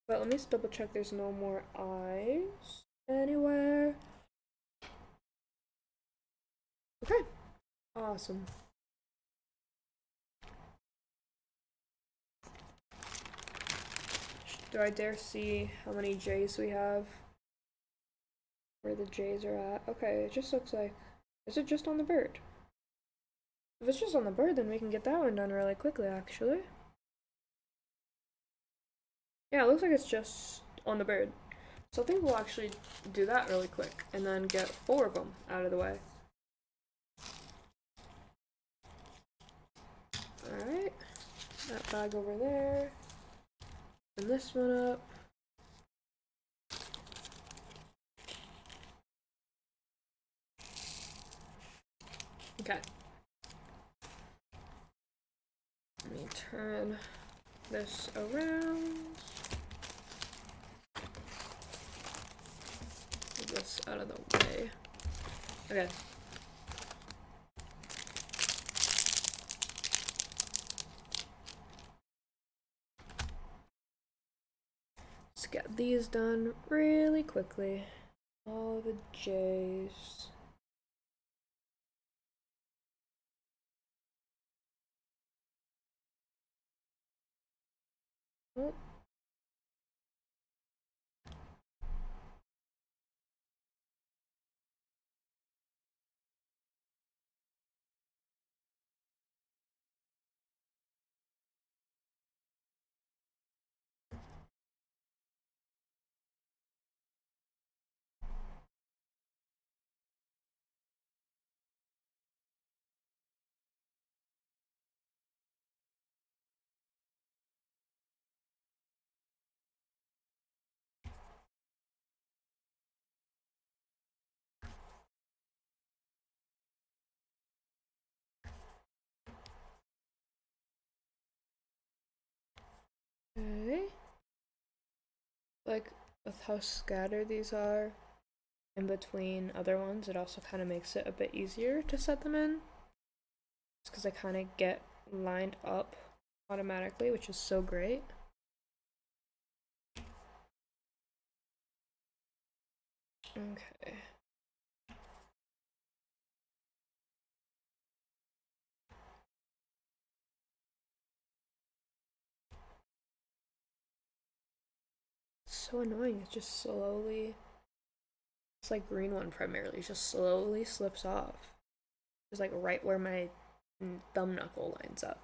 But let me just double check. There's no more eyes anywhere. Okay, awesome. Do I dare see how many J's we have? Where the J's are at? Okay, it just looks like... Is it just on the bird? If it's just on the bird, then we can get that one done really quickly, actually. Yeah, it looks like it's just on the bird. So I think we'll actually do that really quick, and then get 4 of them out of the way. Alright, that bag over there. And this one up. Okay. Let me turn this around. Move this out of the way. Okay. Let's get these done really quickly. All the J's. Oh. Okay. Like, with how scattered these are in between other ones, it also kind of makes it a bit easier to set them in. Just because I kind of get lined up automatically, which is so great. Okay. It's so annoying. It just slowly. It's like green one primarily. It just slowly slips off. It's like right where my thumb knuckle lines up.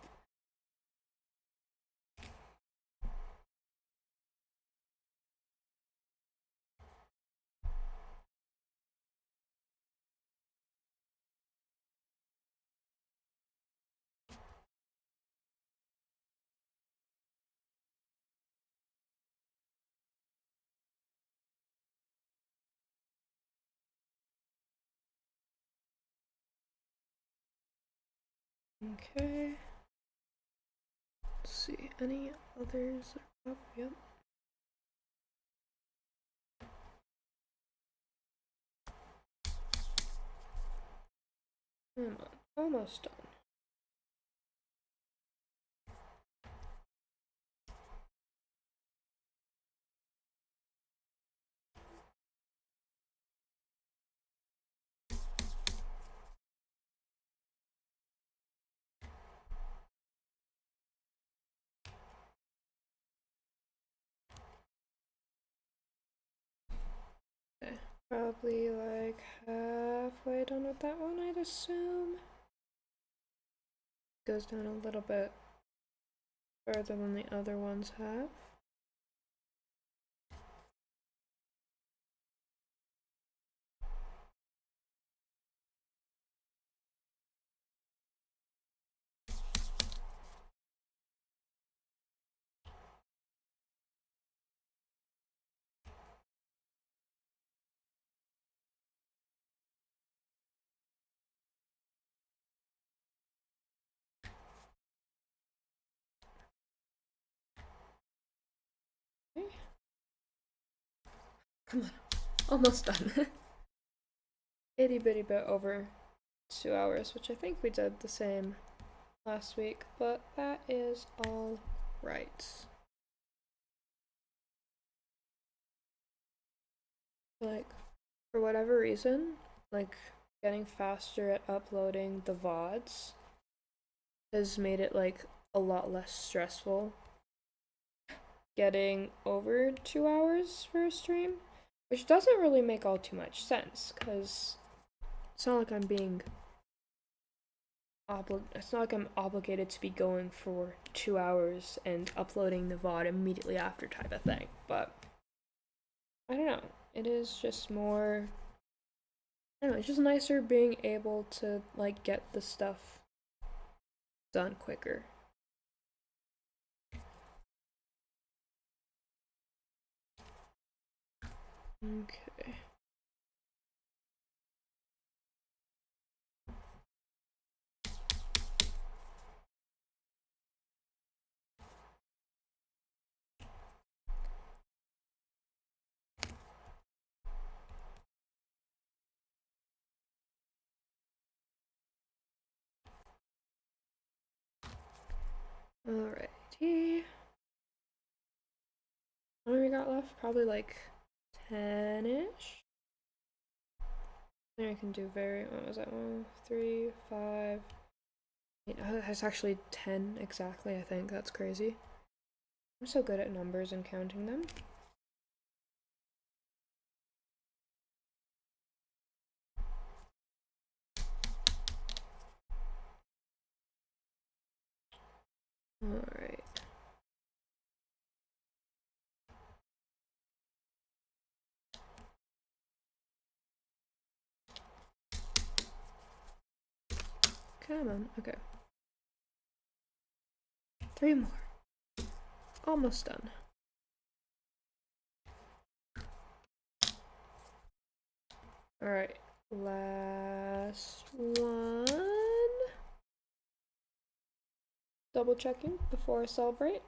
Okay. Let's see. Any others? Oh, yep. Come on. Almost done. Okay. Probably like halfway done with that one, I'd assume. Goes down a little bit further than the other ones have. Okay. Come on. Almost done. Itty bitty bit over 2 hours, which I think we did the same last week, but that is all right. Like, for whatever reason, like, getting faster at uploading the VODs has made it, like, a lot less stressful getting over 2 hours for a stream, which doesn't really make all too much sense, because it's not like I'm being it's not like I'm obligated to be going for 2 hours and uploading the VOD immediately after type of thing, but I don't know. It is just more, I don't know, it's just nicer being able to like get the stuff done quicker. Okay. Alrighty. How many we got left? Probably like 10-ish. Then I can do what was that? 1, 3, 5, 8. Oh, that's actually 10 exactly, I think. That's crazy. I'm so good at numbers and counting them. Alright. Come on. Okay. 3 more. Almost done. Alright. Last one. Double checking before I celebrate.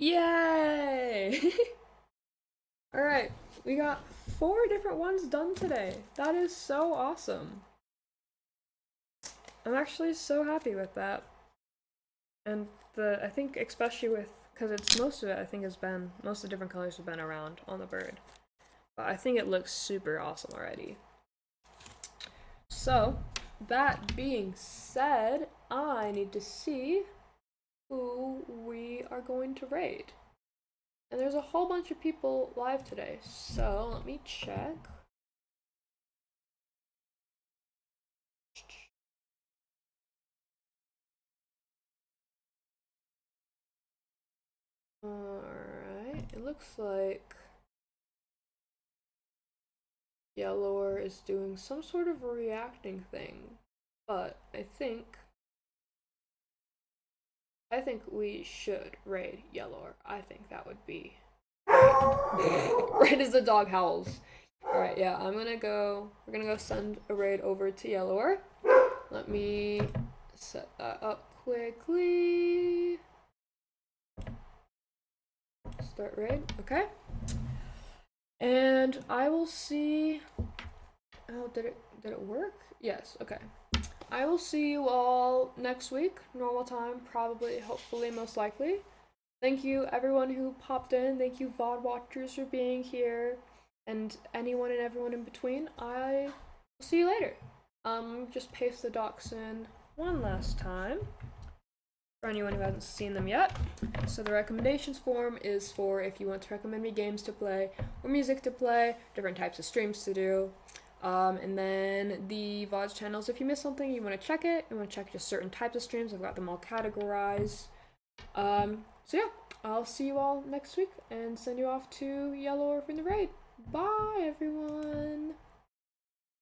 Yay! Alright, we got 4 different ones done today. That is so awesome. I'm actually so happy with that. And I think especially with, because it's most of it I think has been, most of the different colors have been around on the bird. But I think it looks super awesome already. So, that being said, I need to see who we are going to raid. And there's a whole bunch of people live today, so let me check. Alright, it looks like Yellore is doing some sort of reacting thing, but I think we should raid Yellore. I think that would be right as the dog howls. Alright, yeah, we're gonna go send a raid over to Yellore. Let me set that up quickly. Start raid, okay. And I will see. Oh, did it work? Yes, okay. I will see you all next week, normal time, probably, hopefully, most likely. Thank you everyone who popped in. Thank you VOD watchers for being here, and anyone and everyone in between. I will see you later. Just paste the docs in one last time for anyone who hasn't seen them yet. So the recommendations form is for if you want to recommend me games to play or music to play, different types of streams to do. And then the VODs channels, if you miss something, you want to check it, you want to check just certain types of streams, I've got them all categorized. So yeah, I'll see you all next week and send you off to Yellore from the raid. Bye, everyone!